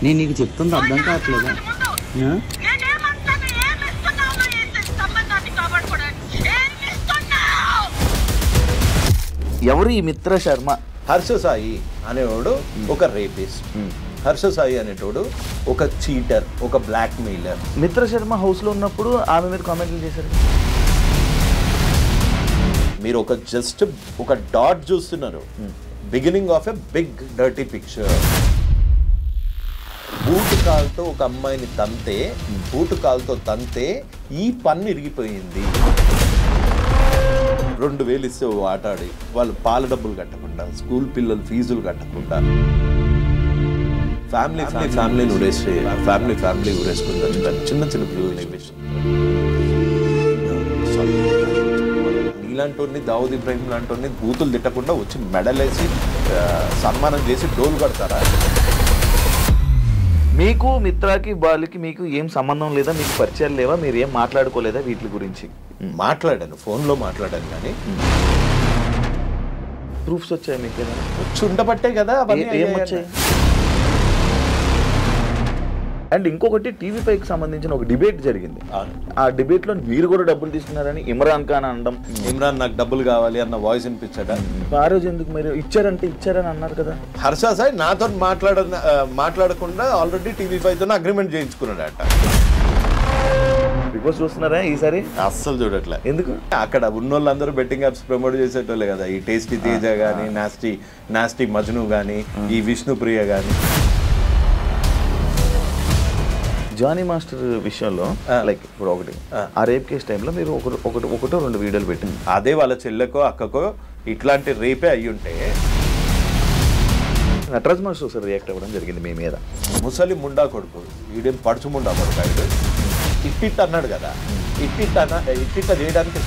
నేను నీకు చెప్తుంది అర్థం కావట్లేదా? ఎవరు ఈ మిత్ర శర్మ? హర్ష సాయి అనేవాడు ఒక రేపిస్ట్, హర్ష సాయి అనేటోడు ఒక చీటర్, ఒక బ్లాక్ మెయిలర్. మిత్ర శర్మ హౌస్లో ఉన్నప్పుడు ఆమె మీద కామెంట్లు చేశారు. మీరు ఒక జస్ట్ ఒక డాట్ చూస్తున్నారు, beginning of a big dirty picture. Boot కాలుతో ఒక అమ్మాయిని తంతే, బూటు కాలుతో తంతే ఈ పన్ను ఇరిగిపోయింది. 2000 ఇస్తే ఆట ఆడి వాళ్ళు పాల డబ్బులు కట్టకుండా, స్కూల్ పిల్లలు ఫీజులు కట్టకుండా, ఫ్యామిలీని ఉరేసి ఫ్యామిలీ ఉరేసుకుంటారు. చిన్న చిన్న పిల్లల్ని నీలాంటి దావుద్ ఇబ్రాహిం లాంటి బూతులు తిట్టకుండా వచ్చి మెడలేసి సన్మానం చేసి డోలు కడతారా? మీకు మిత్రాకి వాళ్ళకి మీకు ఏం సంబంధం లేదా? మీకు పరిచయాలు లేవా? మీరు ఏం మాట్లాడుకోలేదా వీటి గురించి? మాట్లాడాను, ఫోన్లో మాట్లాడాను, కానీ ప్రూఫ్స్ వచ్చాయి మీకు? వచ్చి ఉండబట్టే కదా ఏం వచ్చాయి? అండ్ ఇంకొకటి టీవీ5కి సంబంధించిన ఒక డిబేట్ జరిగింది. ఆ డిబేట్ లో మీరు కూడా డబ్బులు తీసుకున్నారని ఇమ్రాన్ ఖాన్ అనడం. ఇమ్రాన్ నాకు డబ్బులు కావాలి అన్న వాయిస్ వినిపించాడా? ఆ రోజు ఎందుకు మీరు ఇచ్చారని అన్నారు కదా. హర్ష సాయి నాతో మాట్లాడకుండా ఆల్రెడీ టీవీ5తో అగ్రిమెంట్ చేయించుకున్నాడట. బిగ్ బాస్ చూస్తున్నారా ఈసారి? అస్సలు చూడట్లే. ఎందుకు? అక్కడ ఉన్న వాళ్ళందరూ బెట్టింగ్ యాప్స్ ప్రమోట్ చేసేటోళ్ళే కదా. ఈ టేస్టీ తేజ కానీ, నాస్టీ మజ్ను కానీ, ఈ విష్ణుప్రియ కానీ. జానీ మాస్టర్ విషయంలో లైక్ ఇప్పుడు ఒకటి ఆ రేప్ కేసు టైంలో మీరు ఒకటో 2 వీడియోలు పెట్టింది. అదే వాళ్ళ చెల్లెకో అక్కకో ఇట్లాంటి రేపే అయ్యి ఉంటే నటరాజ్ మాస్టర్ ఒకసారి రియాక్ట్ అవ్వడం జరిగింది మీ మీద. ముసలి ముండా కొడుకు, వీడేం పడుచు ముండా కొడుకు, ఆయన ఇట్టిట్ అన్నాడు కదా. ఇట్టిట్ట చేయడానికి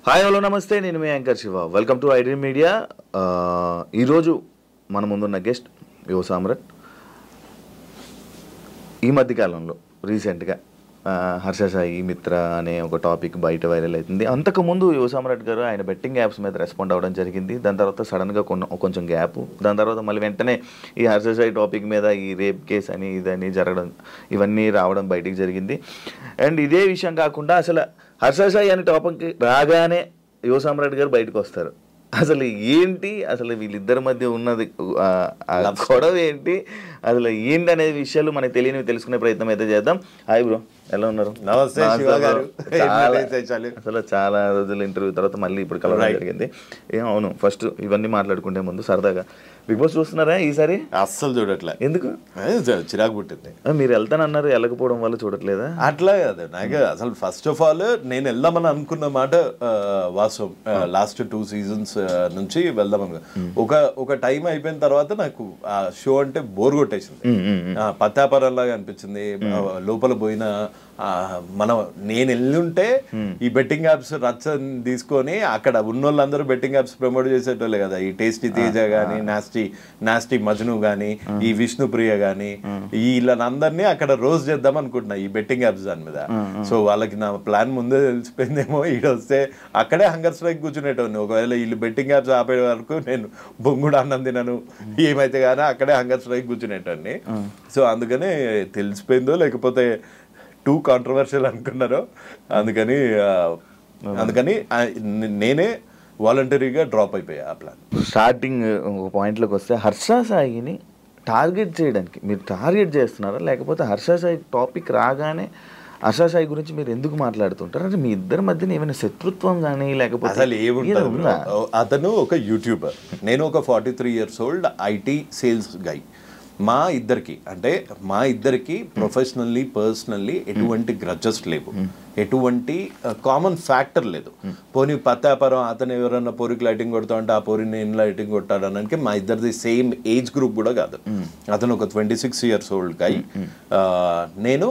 హాయ్ హలో నమస్తే, నేను మీ anchor Shiva. Welcome to iDream media. ఈరోజు మన ముందున్న గెస్ట్ యువ సామ్రాట్. ఈ మధ్యకాలంలో రీసెంట్గా హర్ష సాయి మిత్ర అనే ఒక టాపిక్ బయట వైరల్ అవుతుంది. అంతకుముందు యువ సామ్రాట్ గారు ఆయన బెట్టింగ్ యాప్స్ మీద రెస్పాండ్ అవ్వడం జరిగింది. దాని తర్వాత సడన్గా కొంచెం గ్యాప్, దాని తర్వాత మళ్ళీ వెంటనే ఈ హర్ష సాయి టాపిక్ మీద ఈ రేప్ కేసు అని ఇదని జరగడం, ఇవన్నీ రావడం బయటికి జరిగింది. అండ్ ఇదే విషయం కాకుండా అసలు హర్ష సాయి అనే టాపిక్ రాగానే యువ సామ్రాట్ గారు బయటకు వస్తారు. అసలు ఏంటి, అసలు వీళ్ళిద్దరి మధ్య ఉన్నది గొడవ ఏంటి, అసలు ఏంటి అనే విషయాలు మనకు తెలియనివి తెలుసుకునే ప్రయత్నం అయితే చేద్దాం. హాయ్ బ్రో, ఎలా ఉన్నారు? నమస్తే శివ గారు. అసలు చాలా రోజుల ఇంటర్వ్యూ తర్వాత మళ్ళీ ఇప్పుడు కలవడం జరిగింది. అవును, ఫస్ట్ ఇవన్నీ మాట్లాడుకుంటే ముందు సరదాగా బిగ్ బాస్ చూస్తున్నారా ఈసారి? అస్సలు చూడట్లే. ఎందుకు? చిరాకు పుట్టింది. మీరు వెళ్తానన్నారు, వెళ్ళకపోవడం వల్ల చూడట్లేదా? అట్లా కాదు, నాకు అసలు ఫస్ట్ ఆఫ్ ఆల్ నేను వెళ్దామని అనుకున్న మాట వాస్తవం. లాస్ట్ 2 సీజన్స్ నుంచి వెళ్దామని ఒక టైం అయిపోయిన తర్వాత నాకు ఆ షో అంటే బోర్ కొట్టేసింది. పత్యాపారంలాగా అనిపించింది. లోపల పోయిన నేను వెళ్ళుంటే ఈ బెట్టింగ్ యాప్స్ రచ్చని తీసుకొని అక్కడ ఉన్నోళ్ళందరూ బెట్టింగ్ యాప్స్ ప్రమోట్ చేసేటోళ్ళే కదా. ఈ టేస్టీ తేజ కానీ, నాస్టీ మజ్ను కానీ, ఈ విష్ణుప్రియ కానీ, వీళ్ళందరినీ అక్కడ రోజు చేద్దాం అనుకుంటున్నా ఈ బెట్టింగ్ యాప్స్ దాని మీద. సో వాళ్ళకి నా ప్లాన్ ముందే తెలిసిపోయిందేమో. ఈడొస్తే అక్కడే హంగర్ స్ట్రైక్ కూర్చునేటోని. ఒకవేళ వీళ్ళు బెట్టింగ్ యాప్స్ ఆపే వరకు నేను బొంగుడు అన్నం తినను, ఏమైతే కానీ అక్కడే హంగర్ స్ట్రైక్ కూర్చునేటోని. సో అందుకని తెలిసిపోయిందో లేకపోతే టూ కాంట్రవర్షియల్ అనుకున్నారో, అందుకని నేనే వాలంటరీగా డ్రాప్ అయిపోయా ఆ ప్లాన్. స్టార్టింగ్ ఒక పాయింట్లోకి వస్తే హర్ష సాయిని టార్గెట్ చేయడానికి మీరు టార్గెట్ చేస్తున్నారా, లేకపోతే హర్ష సాయి టాపిక్ రాగానే హర్ష సాయి గురించి మీరు ఎందుకు మాట్లాడుతుంటారు? అంటే మీ ఇద్దరి మధ్యన ఏమైనా శత్రుత్వం కానీ లేకపోతే అసలు ఏముంటుందా? అతను ఒక యూట్యూబర్, నేను ఒక 43 years old ఐటీ సేల్స్ గై. మా ఇద్దరికి ప్రొఫెషనల్లీ పర్సనల్లీ ఎటువంటి గ్రడ్జెస్ లేవు, ఎటువంటి కామన్ ఫ్యాక్టర్ లేదు. పోనీ పత్తాపరం అతను ఎవరన్నా పోరికి లైటింగ్ కొడతా అంటే ఆ పోరిని నేను లైటింగ్ కొట్టాడనడానికి మా ఇద్దరిది సేమ్ ఏజ్ గ్రూప్ కూడా కాదు. అతను ఒక 26 years old గై, నేను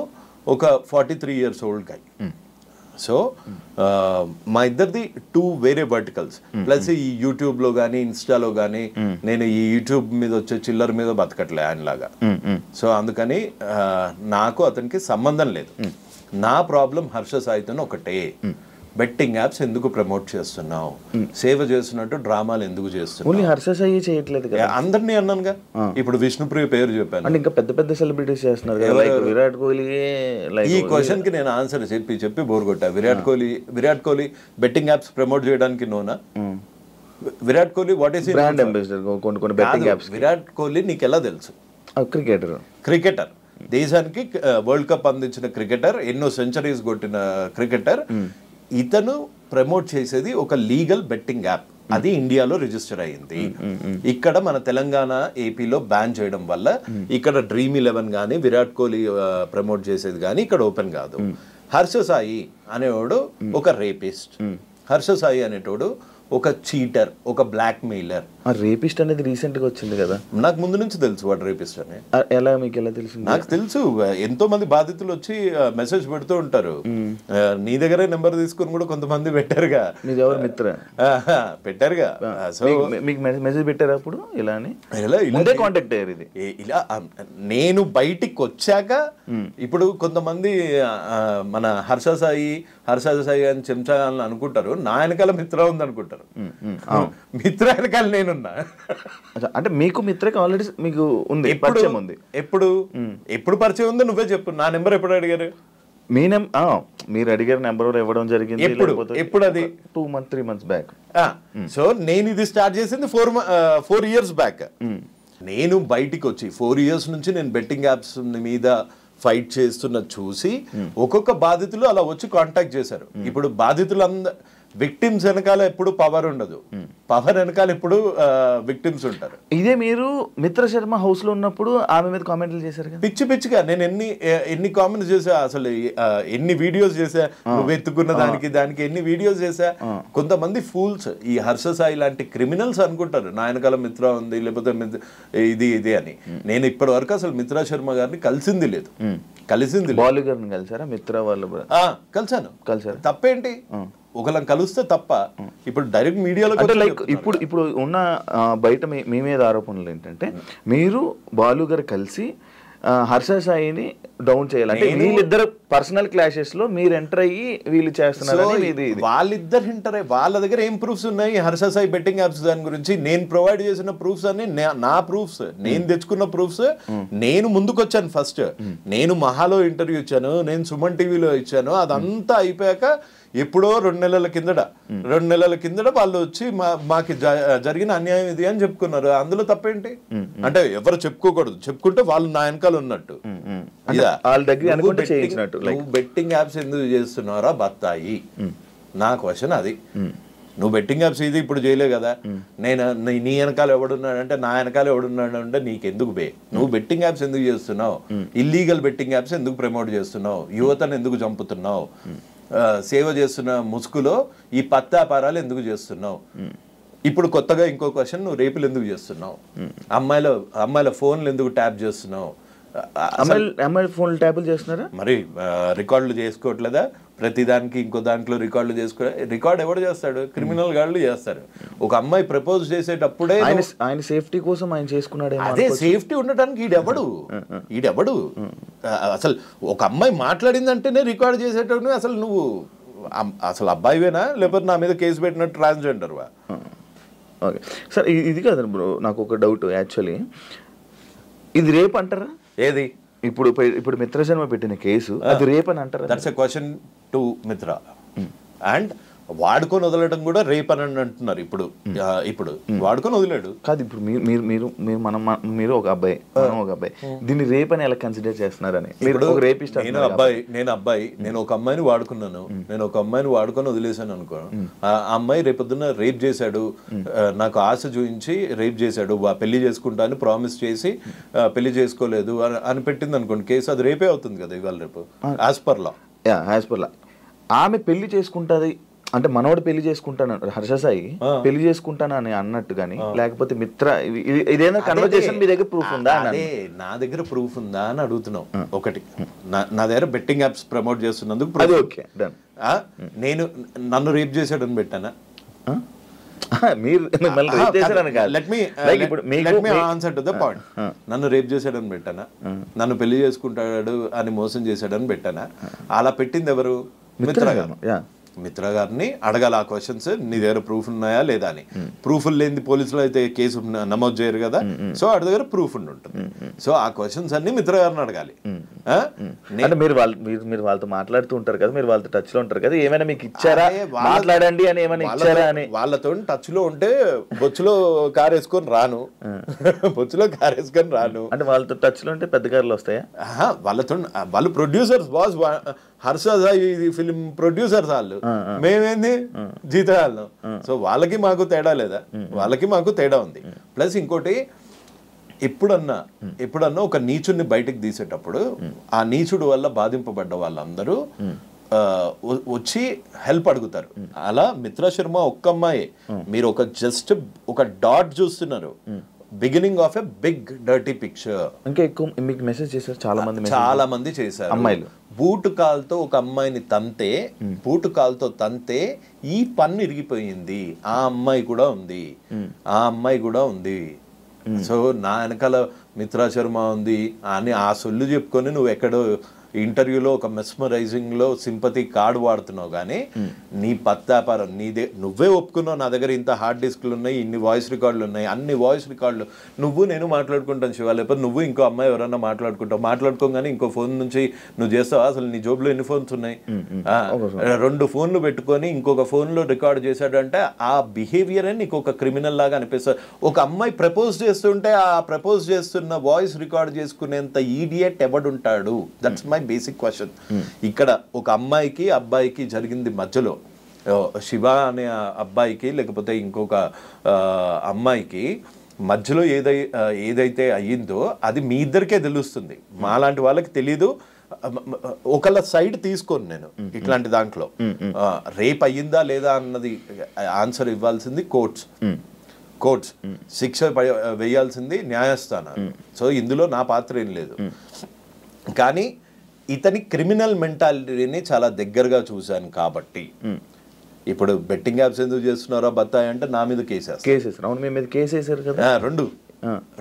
ఒక 43 years old గై. సో మా ఇద్దరిది 2 వేరే వర్టికల్స్. ప్లస్ ఈ యూట్యూబ్లో కానీ ఇన్స్టాలో కానీ నేను ఈ యూట్యూబ్ మీద వచ్చే చిల్లర మీద బతకట్లే ఆయనలాగా. సో అందుకని నాకు అతనికి సంబంధం లేదు. నా ప్రాబ్లం హర్ష సాయితో ఒకటే, బెట్టింగ్ యాప్స్ ఎందుకు ప్రమోట్ చేస్తున్నావు, సేవ చేస్తున్నట్టు డ్రామాలు ఎందుకు చేస్తున్నావు. ఓన్లీ హర్ష సాయి చేయట్లేదు కదా, అందరినీ అన్నానుగా. ఇప్పుడు విష్ణుప్రియ పేరు చెప్పాను, అంటే ఇంకా పెద్ద పెద్ద సెలబ్రిటీస్ చేస్తున్నారు కదా, లైక్ విరాట్ కోహ్లీ. ఈ క్వశ్చన్ కి నేను ఆన్సర్ చెప్పి బోర్ కొట్టా. Virat Kohli betting apps promote చేయడానికి నోనా? Virat Kohli what is brand ambassador కొన్ని బెట్టింగ్ యాప్స్. విరాట్ కోహ్లీ నీకు ఎలా తెలుసు? క్రికెటర్, దేశానికి వరల్డ్ కప్ అందించిన క్రికెటర్, ఎన్నో సెంచరీస్ కొట్టిన క్రికెటర్. ఇతను ప్రమోట్ చేసేది ఒక లీగల్ బెట్టింగ్ యాప్, అది ఇండియాలో రిజిస్టర్ అయ్యింది. ఇక్కడ మన తెలంగాణ ఏపీలో బ్యాన్ చేయడం వల్ల ఇక్కడ డ్రీమ్11 కానీ విరాట్ కోహ్లీ ప్రమోట్ చేసేది కానీ ఇక్కడ ఓపెన్ కాదు. హర్ష సాయి అనేవాడు ఒక రేపిస్ట్, హర్ష సాయి అనేటోడు ఒక చీటర్, ఒక బ్లాక్ మెయిలర్. రేపిస్ట్ అనేది రీసెంట్ గా వచ్చింది కదా, నాకు ముందు నుంచి తెలుసు వాడు రేపిస్ట్ అని. ఎలా మీకు ఎలా తెలుసు? నాకు తెలుసు, ఎంతో మంది బాధితులు వచ్చి మెసేజ్ పెడుతూ ఉంటారు. నీ దగ్గరే నెంబర్ తీసుకుని కూడా కొంతమంది పెట్టారుగా, పెట్టారుగా. సో మీకు మెసేజ్ పెట్టారు అప్పుడు ఇలా అని? కాంటాక్ట్ అయ్యారు ఇది ఇలా. నేను బయటికి వచ్చాక ఇప్పుడు కొంతమంది మన హర్ష సాయి అని చెంచా అని అనుకుంటారు, నా వెనకాల మిత్ర ఉంది అనుకుంటారు. మిత్ర వెనకాల నేనున్నా. అంటే మీకు మిత్రకి ఆల్రెడీ మీకు ఉంది, పరిచయం ఉంది. ఎప్పుడు పరిచయం ఉందో నువ్వే చెప్పు. నా నెంబర్ ఎప్పుడు అడిగారు? మీరు అడిగారు నెంబర్ ఇవ్వడం జరిగింది ఎప్పుడు? అది 3 months బ్యాక్. సో నేను ఇది స్టార్ట్ చేసింది 4 years బ్యాక్. నేను బయటికి వచ్చి 4 years నుంచి నేను బెట్టింగ్ యాప్స్ మీద ఫైట్ చేస్తున్న చూసి ఒక్కొక్క బాధితులు అలా వచ్చి కాంటాక్ట్ చేశారు. ఇప్పుడు బాధితులందరూ విక్టిమ్స్ వెనకాల ఎప్పుడు పవర్ ఉండదు, పవర్ వెనకాల ఎప్పుడు విక్టిమ్స్ ఉంటారు. ఇదే మీరు మిత్ర శర్మ హౌస్ లో ఉన్నప్పుడు ఆమె మీద కామెంట్లు చేశారు కదా, పిచ్చిగా. నేను ఎన్ని కామెంట్స్ చేసా, అసలు ఎన్ని వీడియోస్ చేసా, నువ్వు ఎత్తుకున్న దానికి ఎన్ని వీడియోస్ చేసా. కొంతమంది ఫూల్స్, ఈ హర్ష సాయి లాంటి క్రిమినల్స్ అనుకుంటారు నా వెనకాల మిత్ర ఉంది, లేకపోతే ఇది అని. నేను ఇప్పటి వరకు అసలు మిత్రా శర్మ గారిని కలిసింది లేదు. బాలు గారిని కలిసారా? మిత్ర వాళ్ళు కలిసారు. తప్పేంటి? ఒకళ్ళని కలిస్తే తప్ప. ఇప్పుడు డైరెక్ట్ మీడియాలో లైక్ ఇప్పుడు ఉన్న బయట మీ మీద ఆరోపణలు ఏంటంటే మీరు బాలు గారు కలిసి హర్ష సాయిని డౌన్ చేయాలి, అంటే వీళ్ళిద్దరు పర్సనల్ క్లాషెస్ లో మీరు ఎంటర్ అయ్యి వీళ్ళు చేస్తున్నారు. వాళ్ళిద్దరు ఎంటర్ అయ్యి వాళ్ళ దగ్గర ఏం ప్రూఫ్స్ ఉన్నాయి హర్ష సాయి బెట్టింగ్ యాప్స్ దాని గురించి? నేను ప్రొవైడ్ చేసిన ప్రూఫ్స్ అన్ని నా ప్రూఫ్స్, నేను తెచ్చుకున్న ప్రూఫ్స్. నేను ముందుకు వచ్చాను ఫస్ట్. నేను మహాలో ఇంటర్వ్యూ ఇచ్చాను, నేను సుమన్ టీవీలో ఇచ్చాను. అదంతా అయిపోయాక ఎప్పుడో 2 నెలల కిందట వాళ్ళు వచ్చి మాకు జరిగిన అన్యాయం ఇది అని చెప్పుకున్నారు. అందులో తప్పేంటి? అంటే ఎవరు చెప్పుకోకూడదు, చెప్పుకుంటే వాళ్ళు నా వెనకాల ఉన్నట్టు. బెట్టింగ్ యాప్స్ ఎందుకు చేస్తున్నారా బత్తాయి? నా క్వశ్చన్ అది. నువ్వు బెట్టింగ్ యాప్స్ ఇది ఇప్పుడు చేయలేవు కదా. నీ వెనకాల ఎవడున్నాడంటే, నా వెనకాల ఎవడున్నాడు అంటే నీకెందుకు నువ్వు బెట్టింగ్ యాప్స్ ఎందుకు చేస్తున్నావు? ఇల్లీగల్ బెట్టింగ్ యాప్స్ ఎందుకు ప్రమోట్ చేస్తున్నావు? యువతను ఎందుకు చంపుతున్నావు? సేవ చేస్తున్న ముసుగులో ఈ పత్తాపారాలు ఎందుకు చేస్తున్నావు? ఇప్పుడు కొత్తగా ఇంకో క్వశ్చన్, నువ్వు రేపులు ఎందుకు చేస్తున్నావు? అమ్మాయిల ఫోన్లు ఎందుకు ట్యాప్ చేస్తున్నావు? అమ్మాయిల ఫోన్లు ట్యాపులు చేస్తున్నారా? మరి రికార్డులు చేసుకోవట్లేదా? ప్రతిదానికి ఇంకో దాంట్లో రికార్డులు రికార్డ్ ఎవడు చేస్తాడు? క్రిమినల్ గాళ్ళు చేస్తారు. ఒక అమ్మాయి ప్రపోజ్ చేసేటప్పుడే ఆయన సేఫ్టీ కోసం ఆయన చేసుకున్నాడు. అదే సేఫ్టీ ఉండటానికి ఈడెవడు అసలు ఒక అమ్మాయి మాట్లాడిందంటేనే రికార్డ్ చేసేటప్పుడు నువ్వు అసలు అబ్బాయివేనా, లేకపోతే నా మీద కేసు పెట్టినట్టు ట్రాన్స్జెండర్వా? ఓకే సార్, ఇది కాదు బ్రో, నాకు ఒక డౌట్. యాక్చువల్లీ ఇది రేప్ అంటారా? ఏది? ఇప్పుడు మిత్ర శర్మ పెట్టిన కేసు అది రేప్ అని అంటారా? దట్స్ ఎ క్వశ్చన్ టు మిత్ర. అండ్ వాడుకొని వదలడం కూడా రేప్ అని అంటున్నారు. ఇప్పుడు వాడుకొని వదిలేడు కాదు. ఇప్పుడు మీరు ఒక అబ్బాయి, దీన్ని రేప్ అని ఎలా కన్సిడర్ చేస్తున్నారని? నేను ఒక అమ్మాయిని వాడుకున్నాను, నేను ఒక అమ్మాయిని వాడుకొని వదిలేసాను అనుకో. ఆ అమ్మాయి రేపొద్దున రేప్ చేశాడు, నాకు ఆశ చూపించి రేప్ చేశాడు, పెళ్లి చేసుకుంటా అని ప్రామిస్ చేసి పెళ్లి చేసుకోలేదు అని పెట్టింది అనుకోండి కేసు, అది రేపే అవుతుంది కదా ఇవాళ రేపు. యాజ్ పర్ లా ఆమె పెళ్లి చేసుకుంటుంది అంటే మనోడు పెళ్లి చేసుకుంటాను, హర్ష సాయి పెళ్లి చేసుకుంటాను అని అన్నట్టు గానీ, లేకపోతే మిత్ర ఇదేనా కన్వర్జేషన్ మీ దగ్గర ప్రూఫ్ ఉందా? నా దగ్గర ప్రూఫ్ ఉందా అని అడుగుతున్నావు. ఒకటి, నా దగ్గర బెట్టింగ్ యాప్స్ ప్రమోట్ చేస్తున్నందుకు నేను నన్ను రేప్ చేశాడని పెట్టానా? నన్ను రేప్ చేశాడని పెట్టానా? నన్ను పెళ్లి చేసుకుంటాడు అని మోసం చేశాడని పెట్టానా? అలా పెట్టింది ఎవరు? మిత్ర గారు. మిత్ర గారిని అడగాలి ఆ క్వశ్చన్స్, నీ దగ్గర ప్రూఫ్ ఉన్నాయా లేదా అని. ప్రూఫ్లు లేని పోలీసులు అయితే కేసు నమోదు చేయరు కదా, సో వాడి దగ్గర ప్రూఫ్ ఉంటుంది. సో ఆ క్వశ్చన్స్ అన్ని మిత్ర గారిని అడగాలి. అంటే మీరు వాళ్ళతో మాట్లాడుతూ ఉంటారు కదా, మీరు వాళ్ళతో టచ్ లో ఉంటారు కదా, ఏమైనా మీకు ఇచ్చారా మాట్లాడండి అని ఏమైనా ఇచ్చారా అని? వాళ్ళతో టచ్ లో ఉంటే బొచ్చులో కారు వేసుకొని రాను, బొచ్చులో కారు వేసుకొని రాను. అంటే వాళ్ళతో టచ్ లో ఉంటే పెద్ద కార్లు వస్తాయా? వాళ్ళతో వాళ్ళు producers boss, Harsha Sai film producers వాళ్ళు, మేమేంది జీతగాళ్ళం. సో వాళ్ళకి మాకు తేడా లేదా? వాళ్ళకి మాకు తేడా ఉంది. ప్లస్ ఇంకోటి, ఎప్పుడన్నా ఒక నీచుడిని బయటకు తీసేటప్పుడు ఆ నీచుడు వల్ల బాధింపబడ్డ వాళ్ళందరూ వచ్చి హెల్ప్ అడుగుతారు. అలా మిత్ర శర్మ ఒక్క అమ్మాయి, మీరు జస్ట్ ఒక డాట్ చూస్తున్నారు, beginning of a big dirty picture. ఇంకా ఎక్కువ మీకు మెసేజ్ చేశారు చాలా మంది చేశారు. అమ్మాయిలు బూటు కాల్తో ఒక అమ్మాయిని బూటు కాల్తో తంతే ఈ పన్ను ఇరిగిపోయింది, ఆ అమ్మాయి కూడా ఉంది. సో నా వెనకాల మిత్రా శర్మ ఉంది అని ఆ సొల్లు చెప్పుకొని నువ్వు ఎక్కడో ఇంటర్వ్యూలో ఒక మెస్మరైజింగ్ లో సింపతి కార్డు వాడుతున్నావు, కానీ నీ పత్తాపారం నువ్వే ఒప్పుకున్నావు. నా దగ్గర ఇంత హార్డ్ డిస్క్లు ఉన్నాయి, ఇన్ని వాయిస్ రికార్డులు ఉన్నాయి, అన్ని వాయిస్ రికార్డులు నేను మాట్లాడుకుంటాను శివ, లేకపోతే నువ్వు ఇంకో అమ్మాయి ఎవరన్నా మాట్లాడుకోగానే ఇంకో ఫోన్ నుంచి నువ్వు చేస్తావా? అసలు నీ జోబులో ఎన్ని ఫోన్స్ ఉన్నాయి? 2 ఫోన్లు పెట్టుకొని ఇంకొక ఫోన్ లో రికార్డ్ చేశాడంటే ఆ బిహేవియర్ నీకు ఒక క్రిమినల్ లాగా అనిపిస్తుంది. ఒక అమ్మాయి ప్రపోజ్ చేస్తుంటే ఆ ప్రపోజ్ చేస్తున్న వాయిస్ రికార్డ్ చేసుకునేంత ఈడియట్ ఎవడుంటాడు? That's my basic question. ఇక్కడ ఒక అమ్మాయికి అబ్బాయికి జరిగింది మధ్యలో, శివ అనే అబ్బాయికి లేకపోతే ఇంకొక అమ్మాయికి మధ్యలో ఏదైతే అయ్యిందో అది మీ ఇద్దరికే తెలుస్తుంది, మాలాంటి వాళ్ళకి తెలీదు. ఒకళ్ళ సైడ్ తీసుకోను నేను ఇట్లాంటి దాంట్లో. రేప్ అయ్యిందా లేదా అన్నది ఆన్సర్ ఇవ్వాల్సింది కోర్ట్స్, శిక్ష వేయాల్సింది న్యాయస్థానాలు. సో ఇందులో నా పాత్ర ఏం లేదు. కానీ ఇతని క్రిమినల్ మెంటాలిటీని చాలా దగ్గరగా చూశాను కాబట్టి, ఇప్పుడు బెట్టింగ్ యాప్స్ ఎందుకు చేస్తున్నారో బత్తాయి అంటే నా మీద కేసేస్తారు. అవును, మీ మీద కేసేసారు కదా.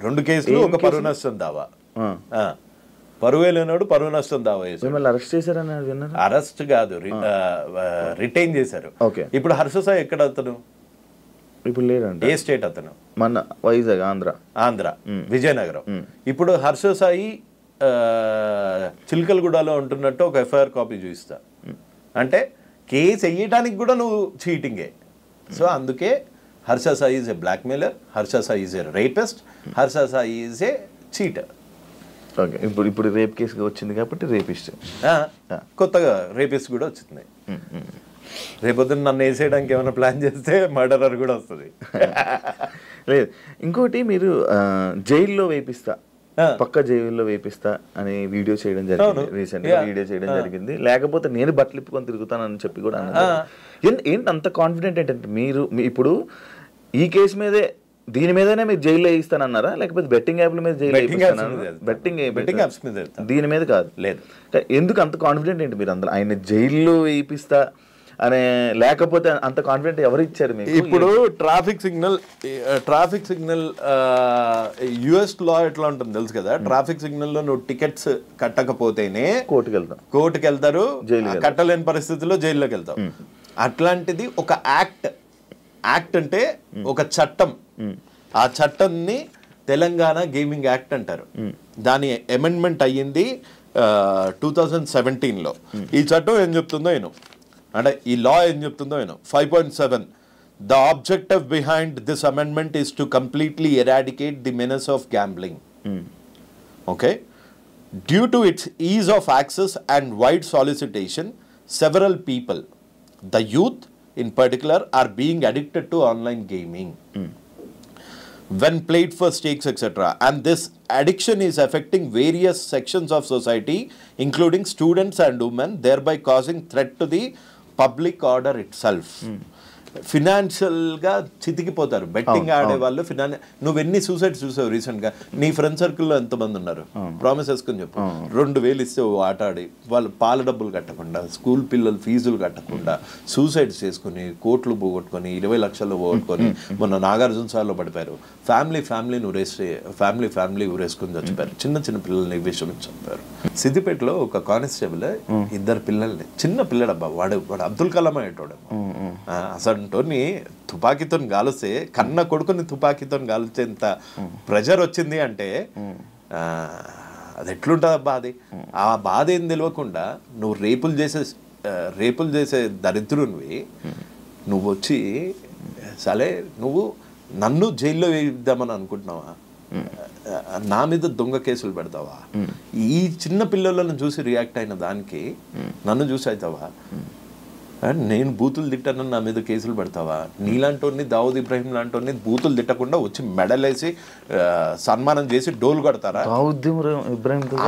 రెండు కేసులు, ఒక పరువు నష్టం దావా. పరువే లేనాడు పరువు నష్టం దావా వేసారు. అరెస్ట్ చేశారని విన్నారు? అరెస్ట్ కాదు, రిటైన్ చేశారు. ఇప్పుడు హర్ష సాయి ఎక్కడ అతను? ఇప్పుడు లేదండి. ఏ స్టేట్ అతను? మన వైజాగ్, ఆంధ్ర, విజయనగరం. ఇప్పుడు హర్ష సాయి చిలకలగూడలో ఉంటున్నట్టు ఒక ఎఫ్ఐఆర్ కాపీ చూపిస్తా అంటే కేసు వేయడానికి కూడా నువ్వు చీటింగే. సో అందుకే Harsha Sai is a blackmailer, Harsha Sai is a rapist, Harsha Sai is a cheater. Okay, ఇప్పుడు రేప్ కేసు వచ్చింది కాబట్టి రేపిస్ట్, కొత్తగా రేపిస్ట్ కూడా వచ్చింది. రేపొద్దున నన్ను వేసేయడానికి ఏమైనా ప్లాన్ చేస్తే మర్డరర్ కూడా వస్తుంది. లేదు, ఇంకోటి మీరు జైల్లో వేపిస్తా, పక్క జైల్లో వేపిస్తా అని వీడియో చేయడం జరిగింది, రీసెంట్ గా వీడియో చేయడం జరిగింది. లేకపోతే నేను బట్టలు ఇప్పుకొని తిరుగుతానని చెప్పి కూడా అన్నారు. ఏంటి అంత కాన్ఫిడెంట్ ఏంటంటే మీరు ఇప్పుడు ఈ కేసు మీదే, దీని మీదనే మీరు జైల్లో వేయిస్తానన్నారా, లేకపోతే బెట్టింగ్ యాప్ల మీద జైల్లో బెట్టింగ్ యాప్స్ మీద దీని మీద కాదు? లేదు. ఎందుకు అంత కాన్ఫిడెంట్ ఏంటి మీరు అందులో? ఆయన జైల్లో వేయిస్తా అనే, లేకపోతే అంత కాన్ఫిడెంట్ ఎవరు ఇచ్చారు మీకు? ఇప్పుడు ట్రాఫిక్ సిగ్నల్ యుఎస్ లా ఎట్లా ఉంటుంది తెలుసు కదా. ట్రాఫిక్ సిగ్నల్ లో నువ్వు టికెట్స్ కట్టకపోతేనే కోర్టుకి వెళ్తారు, కట్టలేని పరిస్థితుల్లో జైల్లోకి వెళ్తావు. అట్లాంటిది ఒక యాక్ట్ అంటే ఒక చట్టం. ఆ చట్టాన్ని తెలంగాణ గేమింగ్ యాక్ట్ అంటారు. దాని అమెండ్మెంట్ అయ్యింది 2017లో. ఈ చట్టం ఏం చెప్తుందో అంటే ఈ లా ఏం చెప్తుందో 5.7 The objective behind this amendment is to completely eradicate the menace of gambling. Okay, due to its ease of access and wide solicitation, several people, the youth in particular, are being addicted to online gaming when played for stakes, etc. And this addiction is affecting various sections of society, including students and women, thereby causing threat to the public order itself. ఫినాన్షియల్గా చితికిపోతారు betting ఆడే వాళ్ళు. నువ్వు ఎన్ని suicides చూసావు రీసెంట్గా? నీ friend సర్కిల్లో ఎంతమంది ఉన్నారు? ప్రామిస్ వేసుకొని చెప్పు. 2,000 ఇస్తే ఆట ఆడి వాళ్ళు పాల డబ్బులు కట్టకుండా, స్కూల్ పిల్లలు ఫీజులు కట్టకుండా సూసైడ్స్ చేసుకుని, కోట్లు పోగొట్టుకొని, 20 లక్షలు పోగొట్టుకొని మొన్న నాగార్జున సార్లో పడిపోయారు. ఫ్యామిలీ ఊరేసుకుని చచ్చిపోయారు. చిన్న చిన్న పిల్లల్ని విషమించి చంపారు. సిద్దిపేటలో ఒక కానిస్టేబుల్ 2 పిల్లల్ని, చిన్న పిల్లడబ్బా, వాడు అబ్దుల్ కలాం అయ్యేటోడేమో. అసలు తుపాకీతో గాలిస్తే, కన్న కొడుకుని తుపాకీతో గాలిచేంత ప్రెజర్ వచ్చింది అంటే అది ఎట్లుంటుంది అబ్బా. అది ఆ బాధ ఏం తెలియకుండా నువ్వు రేపులు చేసే దరిద్రునివి నువ్వు వచ్చి సరే నువ్వు నన్ను జైల్లో వేయిద్దామని అనుకుంటున్నావా? నా మీద దొంగ కేసులు పెడతావా? ఈ చిన్న పిల్లలను చూసి రియాక్ట్ అయిన దానికి నన్ను చూసి అవుతావా? నేను బూతులు తిట్టానని నా మీద కేసులు పెడతావా? నీలాంటి దావుద్ ఇబ్రాహిం లాంటి బూతులు తిట్టకుండా వచ్చి మెడలేసి సన్మానం చేసి డోలు కొడతారా?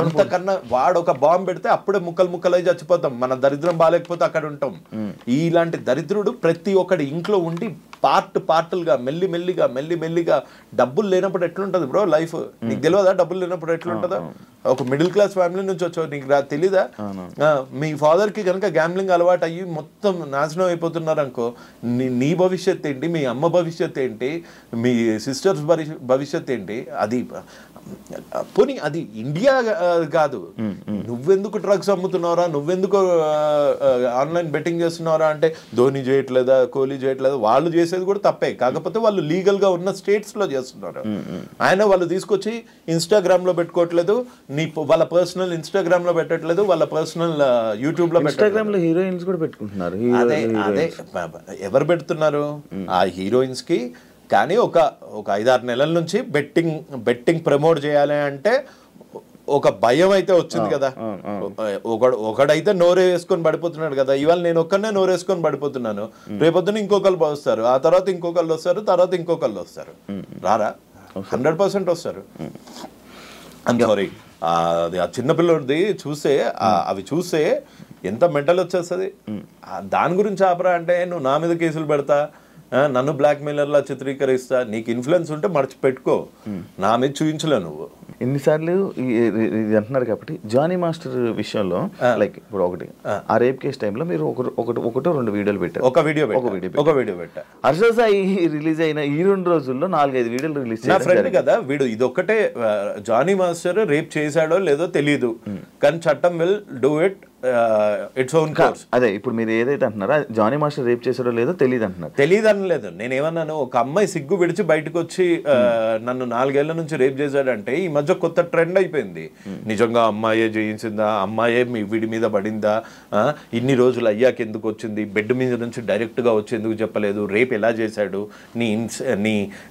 అంతకన్నా వాడు ఒక బాంబు పెడితే అప్పుడే ముక్కలై చచ్చిపోతాం. మన దరిద్రం బాగాలేకపోతే అక్కడ ఉంటాం. ఇలాంటి దరిద్రుడు ప్రతి ఒక్కడి ఇంట్లో ఉండి పార్టులుగా మెల్లిమెల్లిగా డబ్బులు లేనప్పుడు ఎట్లుంటది బ్రో లైఫ్? నీకు తెలియదా డబ్బులు లేనప్పుడు ఎట్లుంటుందో? ఒక మిడిల్ క్లాస్ ఫ్యామిలీ నుంచి వచ్చావు, నీకు తెలీదా? మీ ఫాదర్ కి కనుక గ్యాంబ్లింగ్ అలవాటు అయ్యి మొత్తం నాశనం అయిపోతున్నారు అనుకో, నీ భవిష్యత్ ఏంటి? మీ అమ్మ భవిష్యత్ ఏంటి? మీ సిస్టర్స్ భవిష్యత్ ఏంటి? అది పోనీ అది ఇండియా కాదు. నువ్వెందుకు డ్రగ్స్ అమ్ముతున్నారా, నువ్వెందుకు ఆన్లైన్ బెట్టింగ్ చేస్తున్నారా అంటే ధోని చేయట్లేదా, కోహ్లీ చేయట్లేదా? వాళ్ళు చేసేది కూడా తప్పే, కాకపోతే వాళ్ళు లీగల్ గా ఉన్న స్టేట్స్ లో చేస్తున్నారు. వాళ్ళు తీసుకొచ్చి ఇన్స్టాగ్రామ్ లో పెట్టుకోవట్లేదు, వాళ్ళ పర్సనల్ ఇన్స్టాగ్రామ్ లో పెట్టట్లేదు, వాళ్ళ పర్సనల్ యూట్యూబ్ లో పెట్టట్లేదు. హీరోయిన్స్ కూడా పెట్టుకుంటున్నారు. అదే ఎవరు పెడుతున్నారు? ఆ హీరోయిన్స్ కి. కానీ ఒక 5-6 నెలల నుంచి బెట్టింగ్ ప్రమోట్ చేయాలి అంటే ఒక భయం అయితే వచ్చింది కదా. ఒకడైతే నోరేసుకొని పడిపోతున్నాడు కదా. ఇవాళ నేను ఒక్కనే నోరేసుకొని పడిపోతున్నాను, రేపొద్దున ఇంకొకళ్ళు వస్తారు, ఆ తర్వాత ఇంకొకళ్ళు వస్తారు, తర్వాత ఇంకొకళ్ళు వస్తారు. రారా? 100% వస్తారు. ఐమ్ సారీ, అది ఆ చిన్నపిల్లడిది చూస్తే అవి చూస్తే ఎంత మెంటల్ వచ్చేస్తుంది. దాని గురించి ఆపరా అంటే నువ్వు నా మీద కేసులు పెడతా, నన్ను బ్లాక్ మెయిలర్లా చిత్రీకరిస్తా. నీకు ఇన్ఫ్లుయెన్స్ ఉంటే మర్చిపెట్టుకో, నా మీద చూపించలే నువ్వు. ఎన్నిసార్లు ఇది అంటున్నారు కాబట్టి జానీ మాస్టర్ విషయంలో లైక్ ఇప్పుడు ఒకటి ఆ రేప్ కేసు టైంలో మీరు ఒకటో 2 వీడియోలు పెట్టారు. ఒక వీడియో పెట్టా. హర్ష సాయి రిలీజ్ అయిన ఈ 2 రోజుల్లో 4-5 వీడియోలు రిలీజ్ నా ఫ్రెండ్ కదా వీడు. ఇదొక్కటే జానీ మాస్టర్ రేప్ చేశాడో లేదో తెలియదు, కానీ చట్టం will do it its own course. అదే ఇప్పుడు మీరు ఏదైతే అంటున్నారో జానీ మాస్టర్ రేప్ చేశాడో లేదో తెలియదు అంటున్నారు. తెలియదు అనలేదు. నేనేమన్నాను, ఒక అమ్మాయి సిగ్గు విడిచి బయటకు వచ్చి నన్ను 4 ఏళ్ల నుంచి రేప్ చేశాడంటే ఈ మధ్య కొత్త ట్రెండ్ అయిపోయింది. నిజంగా అమ్మాయే చేయించిందా, అమ్మాయే వీడి మీద పడిందా, ఇన్ని రోజులు అయ్యాక ఎందుకు వచ్చింది, బెడ్ మీద నుంచి డైరెక్ట్ గా వచ్చి ఎందుకు చెప్పలేదు, రేప్ ఎలా చేశాడు,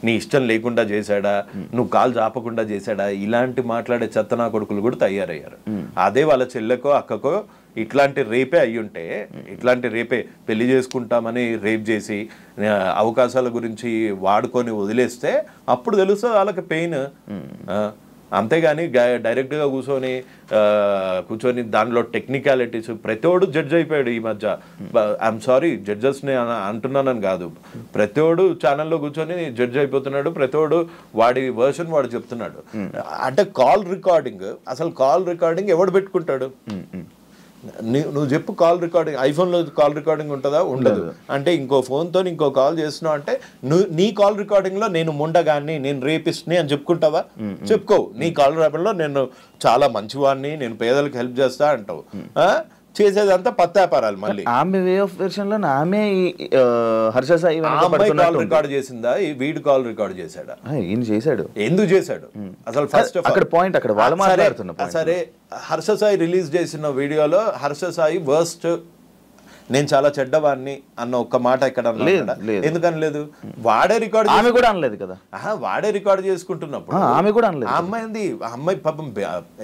నీ ఇష్టం లేకుండా చేశాడా, నువ్వు కాలు చాపకుండా చేశాడా, ఇలాంటి మాట్లాడే చెత్తనా కొడుకులు కూడా తయారయ్యారు. అదే వాళ్ళ చెల్లెకో అక్కకో ఇట్లాంటి రేపే అయ్యుంటే, ఇట్లాంటి రేపే పెళ్లి చేసుకుంటామని రేప్ చేసి అవకాశాల గురించి వాడుకొని వదిలేస్తే అప్పుడు తెలుస్తుంది వాళ్ళకి పెయిన్. అంతేగాని డైరెక్ట్గా కూర్చొని దానిలో టెక్నికాలిటీస్ ప్రతివాడు జడ్జ్ అయిపోయాడు ఈ మధ్య. ఐఎమ్ సారీ జడ్జెస్ని అంటున్నానని కాదు, ప్రతివాడు ఛానల్లో కూర్చొని జడ్జ్ అయిపోతున్నాడు, ప్రతివాడు వాడి వర్షన్ వాడు చెప్తున్నాడు. అంటే కాల్ రికార్డింగ్, అసలు కాల్ రికార్డింగ్ ఎవడు పెట్టుకుంటాడు? నువ్వు చెప్పు. కాల్ రికార్డింగ్ ఐఫోన్లో కాల్ రికార్డింగ్ ఉంటుందా? ఉండదు. అంటే ఇంకో ఫోన్తో ఇంకో కాల్ చేస్తున్నావు అంటే నీ కాల్ రికార్డింగ్లో నేను ముండగాన్ని, నేను రేపిస్ట్ని అని చెప్పుకుంటావా? చెప్పుకోవు. నీ కాల్ రికార్డింగ్లో నేను చాలా మంచివాడిని, నేను పేదలకు హెల్ప్ చేస్తా అంటావు. చేసేదంతా పత్తాపారాలు. మళ్ళీ ఆమె వే ఆఫ్ వెర్షన్ లో ఆమె హర్ష సాయి కాల్ రికార్డ్ చేసిందా, వీడు కాల్ రికార్డ్ చేశాడా? ఈయన చేశాడు. ఎందుకు చేశాడు అసలు? ఫస్ట్ అక్కడ పాయింట్ అక్కడ వాళ్ళు మాట్లాడుతున్నారు. సరే, హర్ష సాయి రిలీజ్ చేసిన వీడియోలో హర్ష సాయి వర్స్ట్, నేను చాలా చెడ్డవాడిని అన్న ఒక్క మాట ఇక్కడ ఎందుకని లేదు? వాడే రికార్డ్, ఆమె కూడా అనలేదు కదా. వాడే రికార్డ్ చేసుకుంటున్నప్పుడు ఆమె కూడా అనలేదు. ఆ అమ్మాయి పాపం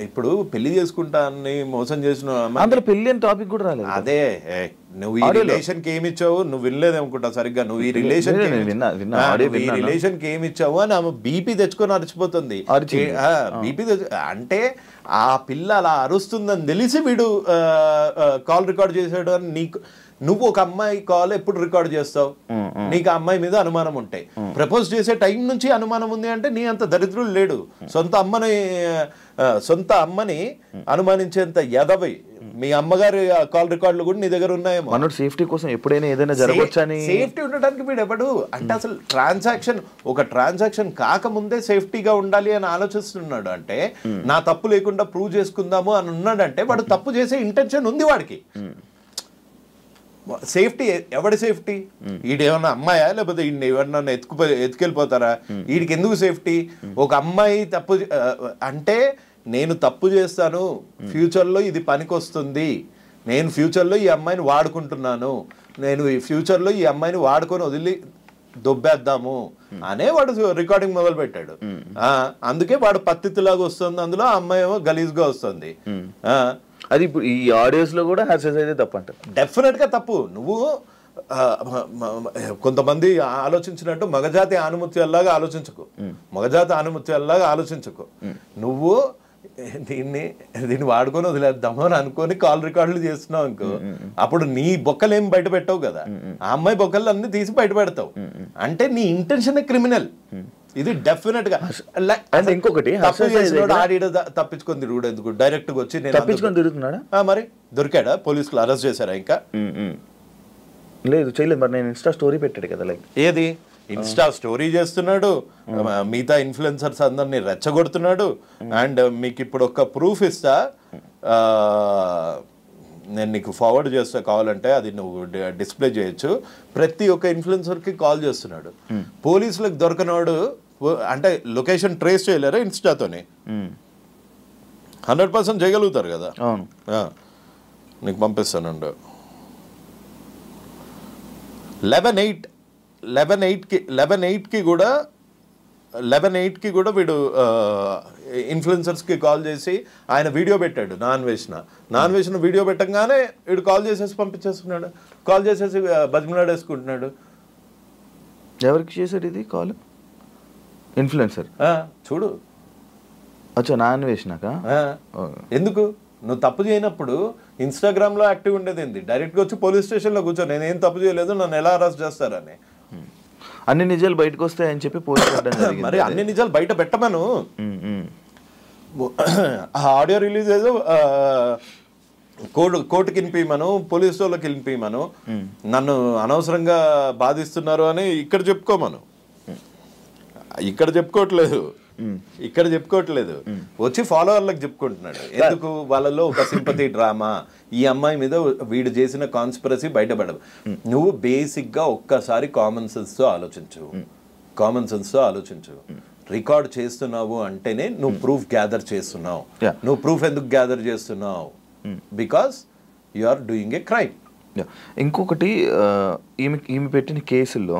ఇప్పుడు పెళ్లి చేసుకుంటా అని మోసం చేసిన అందులో పెళ్లి అని టాపిక్ కూడా రాలేదు. అదే నువ్వు ఈ రిలేషన్ కి ఏమి ఇచ్చావు, నువ్వు వినలేదు అనుకుంటా సరిగ్గా. నువ్వు ఈ రిలేషన్ కి ఏమి ఇచ్చావు అని ఆమె బీపీ తెచ్చుకొని అరిచిపోతుంది. బీపీ అంటే ఆ పిల్ల అలా అరుస్తుందని తెలిసి వీడు కాల్ రికార్డ్ చేశాడు అని నువ్వు ఒక అమ్మాయి కాల్ ఎప్పుడు రికార్డ్ చేస్తావు? నీకు ఆ అమ్మాయి మీద అనుమానం ఉంటాయి. ప్రపోజ్ చేసే టైం నుంచి అనుమానం ఉంది అంటే నీ అంత దరిద్రుడు లేడు. సొంత అమ్మని అనుమానించేంత ఎదవి మీ అమ్మగారి కాల్ రికార్డులు కూడా నీ దగ్గర ఉన్నాయేమో. మనోడు సేఫ్టీ కోసం ఎప్పుడైనా ఏదైనా జరగవచ్చని, సేఫ్టీ ఉండడానికి వీడు ఎవడు అంటే అసలు ట్రాన్సాక్షన్ కాకముందే సేఫ్టీగా ఉండాలి అని ఆలోచిస్తున్నాడు. అంటే నా తప్పు లేకుండా ప్రూవ్ చేసుకుందాము అని ఉన్నాడంటే వాడు తప్పు చేసే ఇంటెన్షన్ ఉంది వాడికి. సేఫ్టీ ఎవడి సేఫ్టీ? ఈడేమన్నా అమ్మాయా లేకపోతే ఈయన ఎవరన్నా ఎత్తుకెళ్ళిపోతారా? వీడికి ఎందుకు సేఫ్టీ? ఒక అమ్మాయి తప్పు అంటే నేను తప్పు చేస్తాను, ఫ్యూచర్లో ఇది పనికొస్తుంది, నేను ఫ్యూచర్లో ఈ అమ్మాయిని వాడుకుంటున్నాను, నేను ఈ ఫ్యూచర్లో ఈ అమ్మాయిని వాడుకొని వదిలి దొబ్బేద్దాము అనే వాడు రికార్డింగ్ మొదలు పెట్టాడు. అందుకే వాడు పత్తిలాగా వస్తుంది, అందులో ఆ అమ్మాయి ఏమో గలీజ్గా వస్తుంది. అది ఇప్పుడు ఈ ఆడియోస్ లో కూడా హర్షస్ అయితే తప్పంట. డెఫినెట్ గా తప్పు. నువ్వు కొంతమంది ఆలోచించినట్టు మగజాతి ఆనుమత్యాల్లాగా ఆలోచించకు. నువ్వు దీన్ని వాడుకొని వదిలేద్దాము అని అనుకొని కాల్ రికార్డులు చేస్తున్నావు అనుకో, అప్పుడు నీ బొక్కలు ఏం బయట పెట్టావు కదా, ఆ అమ్మాయి బొక్కలు అన్ని తీసి బయట పెడతావు. అంటే నీ ఇంటెన్షన్ క్రిమినల్. ఇది డెఫినెట్ గా. ఇంకొకటి తప్పించుకొని తిరుగుడు ఎందుకు? డైరెక్ట్ గా వచ్చి తప్పించుకొని తిరుగుతున్నాడా? మరి దొరికాడా? పోలీసులు అరెస్ట్ చేశారా? ఇంకా లేదు, చేయలేదు. మరి నేను ఇన్స్టా స్టోరీ పెట్టాడు కదా, లైక్ ఏది ఇన్స్టా స్టోరీ చేస్తున్నాడు, మిగతా ఇన్ఫ్లుయెన్సర్స్ అందరినీ రెచ్చగొడుతున్నాడు. అండ్ మీకు ఇప్పుడు ఒక ప్రూఫ్ ఇస్తా, నేను నీకు ఫార్వర్డ్ చేస్తా కావాలంటే, అది నువ్వు డిస్ప్లే చేయొచ్చు. ప్రతి ఒక్క ఇన్ఫ్లుయెన్సర్కి కాల్ చేస్తున్నాడు. పోలీసులకు దొరకనాడు అంటే లొకేషన్ ట్రేస్ చేయలేరా ఇన్స్టాతోని? 100% చేయగలుగుతారు కదా. నీకు పంపిస్తానండి. 11/8కి కూడా వీడు ఇన్ఫ్లుయెన్సర్స్కి కాల్ చేసి ఆయన వీడియో పెట్టాడు. నాన్ వేసిన వీడియో పెట్టంగానే వీడు కాల్ చేసేసి పంపించేస్తున్నాడు. కాల్ చేసేసి బతిమలాడేసుకుంటున్నాడు. ఎవరికి చేశాడు ఇది కాల్? ఇన్ఫ్లుయెన్సర్ చూడు. అచ్చా, నాన్ వేసినాక ఎందుకు? నువ్వు తప్పు చేయనప్పుడు ఇన్స్టాగ్రామ్లో యాక్టివ్ ఉండేది ఏంది? డైరెక్ట్గా వచ్చి పోలీస్ స్టేషన్లో కూర్చో, నేనేం తప్పు చేయలేదు, నన్ను ఎలా అరెస్ట్ చేస్తారని. అన్ని నిజాలు బయటకు వస్తాయని చెప్పి పోలీసు. మరి అన్ని నిజాలు బయట పెట్టమను. ఆడియో రిలీజ్ ఏదో కోర్టుకి వినిపించమను, పోలీసు వాళ్ళకి వినిపించమను, నన్ను అనవసరంగా బాధిస్తున్నారు అని ఇక్కడ చెప్పుకోమను. ఇక్కడ చెప్పుకోవట్లేదు, వచ్చి ఫాలోవర్లకు చెప్పుకుంటున్నాడు. ఎందుకు? వాళ్ళలో ఒక సింపతి డ్రామా, ఈ అమ్మాయి మీద వీడు చేసిన కాన్స్పిరసీ బయటపడదు. నువ్వు బేసిక్గా ఒక్కసారి కామన్ సెన్స్తో ఆలోచించు. రికార్డ్ చేస్తున్నావు అంటేనే నువ్వు ప్రూఫ్ గ్యాదర్ చేస్తున్నావు. నువ్వు ప్రూఫ్ ఎందుకు గ్యాదర్ చేస్తున్నావు? Because you are doing a crime. ఇంకొకటి, ఈమె పెట్టిన కేసుల్లో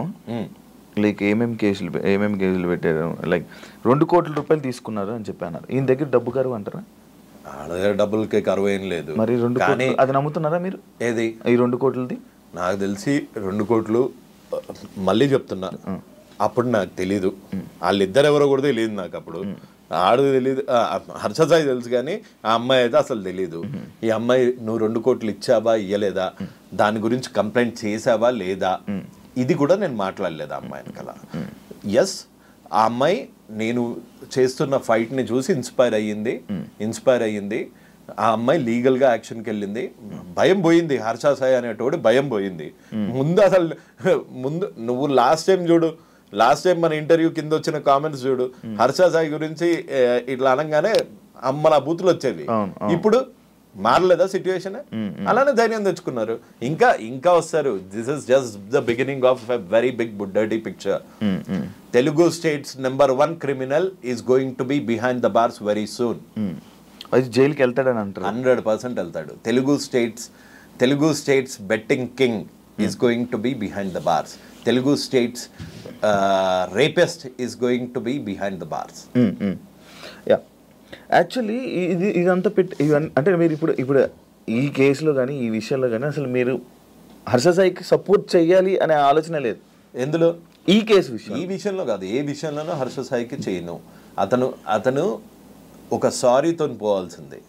లైక్ ఏమేమి కేసులు పెట్టారు, లైక్ 2 కోట్ల రూపాయలు తీసుకున్నారు అని చెప్పాను. ఈయన దగ్గర డబ్బు కరువు అంటారా? వాళ్ళ దగ్గర డబ్బులకి కరువు ఏం లేదు. మరి 2 కోట్లు అది నమ్ముతున్నారా మీరు? ఏది ఈ 2 కోట్లది? నాకు తెలిసి 2 కోట్లు, మళ్ళీ చెప్తున్నా, అప్పుడు నాకు తెలీదు. వాళ్ళిద్దరు ఎవరో కూడా తెలియదు నాకు. అప్పుడు ఆడది తెలియదు, హర్షసాయి తెలుసు, కానీ ఆ అమ్మాయి అయితే అసలు తెలీదు. ఈ అమ్మాయి నువ్వు 2 కోట్లు ఇచ్చావా ఇయ్యలేదా, దాని గురించి కంప్లైంట్ చేసావా లేదా, ఇది కూడా నేను మాట్లాడలేదు ఆ అమ్మాయి వెనకాల. ఎస్, ఆ అమ్మాయి నేను చేస్తున్న ఫైట్ని చూసి ఇన్స్పైర్ అయ్యింది. ఆ అమ్మాయి లీగల్గా యాక్షన్కి వెళ్ళింది. భయం పోయింది, హర్ష సాయి అనేటోడు భయం పోయింది. ముందు నువ్వు లాస్ట్ టైం మన ఇంటర్వ్యూ కింద వచ్చిన కామెంట్స్ చూడు. హర్ష సాయి గురించి ఇట్లా అనగానే అమ్మల బూతులు వచ్చేవి. ఇప్పుడు మారలేదా సిచ్యువేషన్? అలానే ధైర్యం తెచ్చుకున్నారు. ఇంకా వస్తారు. This is just the beginning of a very big dirty picture. Telugu states #1 criminal is going to be behind the bars very soon. జైలుకి వెళ్తాడని అంటారు. 100% వెళ్తాడు. Telugu states betting king is going to be behind the bars. Telugu states rapist is going to be behind the bars. Actually ఇదంతా అంటే మీరు ఇప్పుడు ఈ కేసులో కానీ ఈ విషయంలో కానీ అసలు మీరు హర్ష సాయికి సపోర్ట్ చేయాలి అనే ఆలోచన లేదు. ఎందులో? ఈ కేసు ఈ విషయంలో కాదు, ఏ విషయంలోనూ హర్ష సాయికి చేయను. అతను ఒక సారీతో పోవాల్సింది,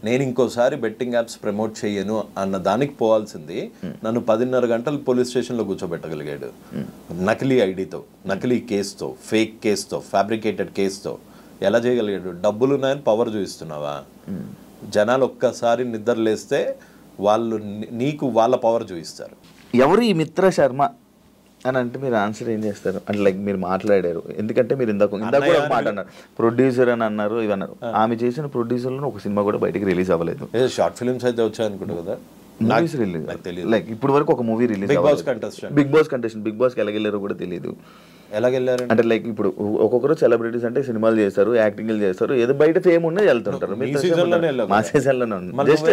నేను ఇంకోసారి బెట్టింగ్ యాప్స్ ప్రమోట్ చేయను అన్న దానికి పోవాల్సింది నన్ను 10:30 గంటలు పోలీస్ స్టేషన్లో కూర్చోబెట్టగలిగాడు. నకిలీ ఐడితో, నకిలీ కేసుతో, ఫేక్ కేసుతో, ఫ్యాబ్రికేటెడ్ కేసుతో ఎలా చేయగలిగాడు? డబ్బులు ఉన్నాయని పవర్ చూపిస్తున్నావా? జనాలు ఒక్కసారి నిద్ర లేస్తే వాళ్ళు నీకు వాళ్ళ పవర్ చూపిస్తారు. ఎవరు ఈ మిత్ర శర్మ అని అంటే మీరు ఆన్సర్ ఏం చేస్తారు? అంటే లైక్ మీరు మాట్లాడారు, ఎందుకంటే మీరు ఇందాక కూడా ఒక మాట అన్నారు, ప్రొడ్యూసర్ అని అన్నారు, ఇవి అన్నారు. ఆమె చేసిన ప్రొడ్యూసర్లో ఒక సినిమా కూడా బయటకు రిలీజ్ అవ్వలేదు. షార్ట్ ఫిల్మ్స్ అయితే వచ్చాయనుకుంటా కదా, మూవీస్ రిలీజ్ లైక్ ఇప్పుడు వరకు ఒక movie release. Big boss contestant big బాస్కి ఎలాగెళ్ళారో కూడా తెలియదు. ఎలాగెళ్ళారు అంటే లైక్ ఇప్పుడు ఒక్కొక్కరు సెలబ్రిటీస్ అంటే సినిమాలు చేస్తారు, యాక్టింగ్లు చేస్తారు, ఏదో బయట ఫేమ్ ఉన్నది వెళ్తుంటారు. మా సీజన్లోనే ఉంది. జస్ట్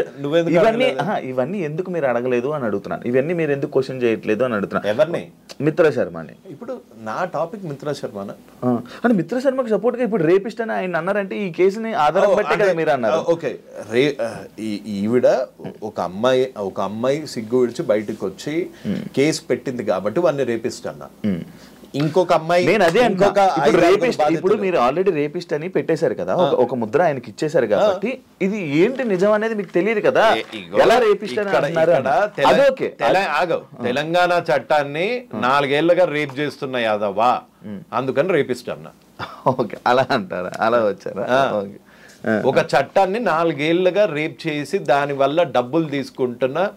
ఇవన్నీ ఎందుకు మీరు అడగలేదు అని అడుగుతున్నాను. ఇవన్నీ మీరు ఎందుకు క్వశ్చన్ చేయట్లేదు అని అడుగుతున్నాను. ఎవరిని? మిత్ర శర్మని. ఇప్పుడు నా టాపిక్ మిత్ర శర్మనా? అంటే మిత్ర శర్మకి సపోర్ట్ గా ఇప్పుడు రేపిస్ట్ అని ఆయన అన్నారంటే ఈ కేసుని ఆధారం బట్టే కదా మీరు అన్నారు. ఓకే, ఈవిడ ఒక అమ్మాయి సిగ్గు విడిచి బయటకు వచ్చి కేసు పెట్టింది కాబట్టి వాడిని రేపిస్ట్ అన్నా. ఇంకొక అమ్మాయి, నేను అదే ఇప్పుడు మీరు ఆల్రెడీ రేపిస్ట్ అని పెట్టేశారు కదా, ఒక ముద్ర ఆయనకి ఇచ్చేసారు కాబట్టి ఇది ఏంటి నిజం అనేది మీకు తెలియదు కదా, ఎలా రేపిస్ట్ అని అంటున్నారు. తెలంగాణ చట్టాన్ని 4 ఏళ్లుగా రేప్ చేస్తున్న యాదవా, అందుకని రేపిస్ట్ అన్నా. ఓకే, అలా అంటారా? అలా వచ్చారా? ఒక చట్టాన్ని 4 ఏళ్లుగా రేప్ చేసి దాని వల్ల డబ్బులు తీసుకుంటున్న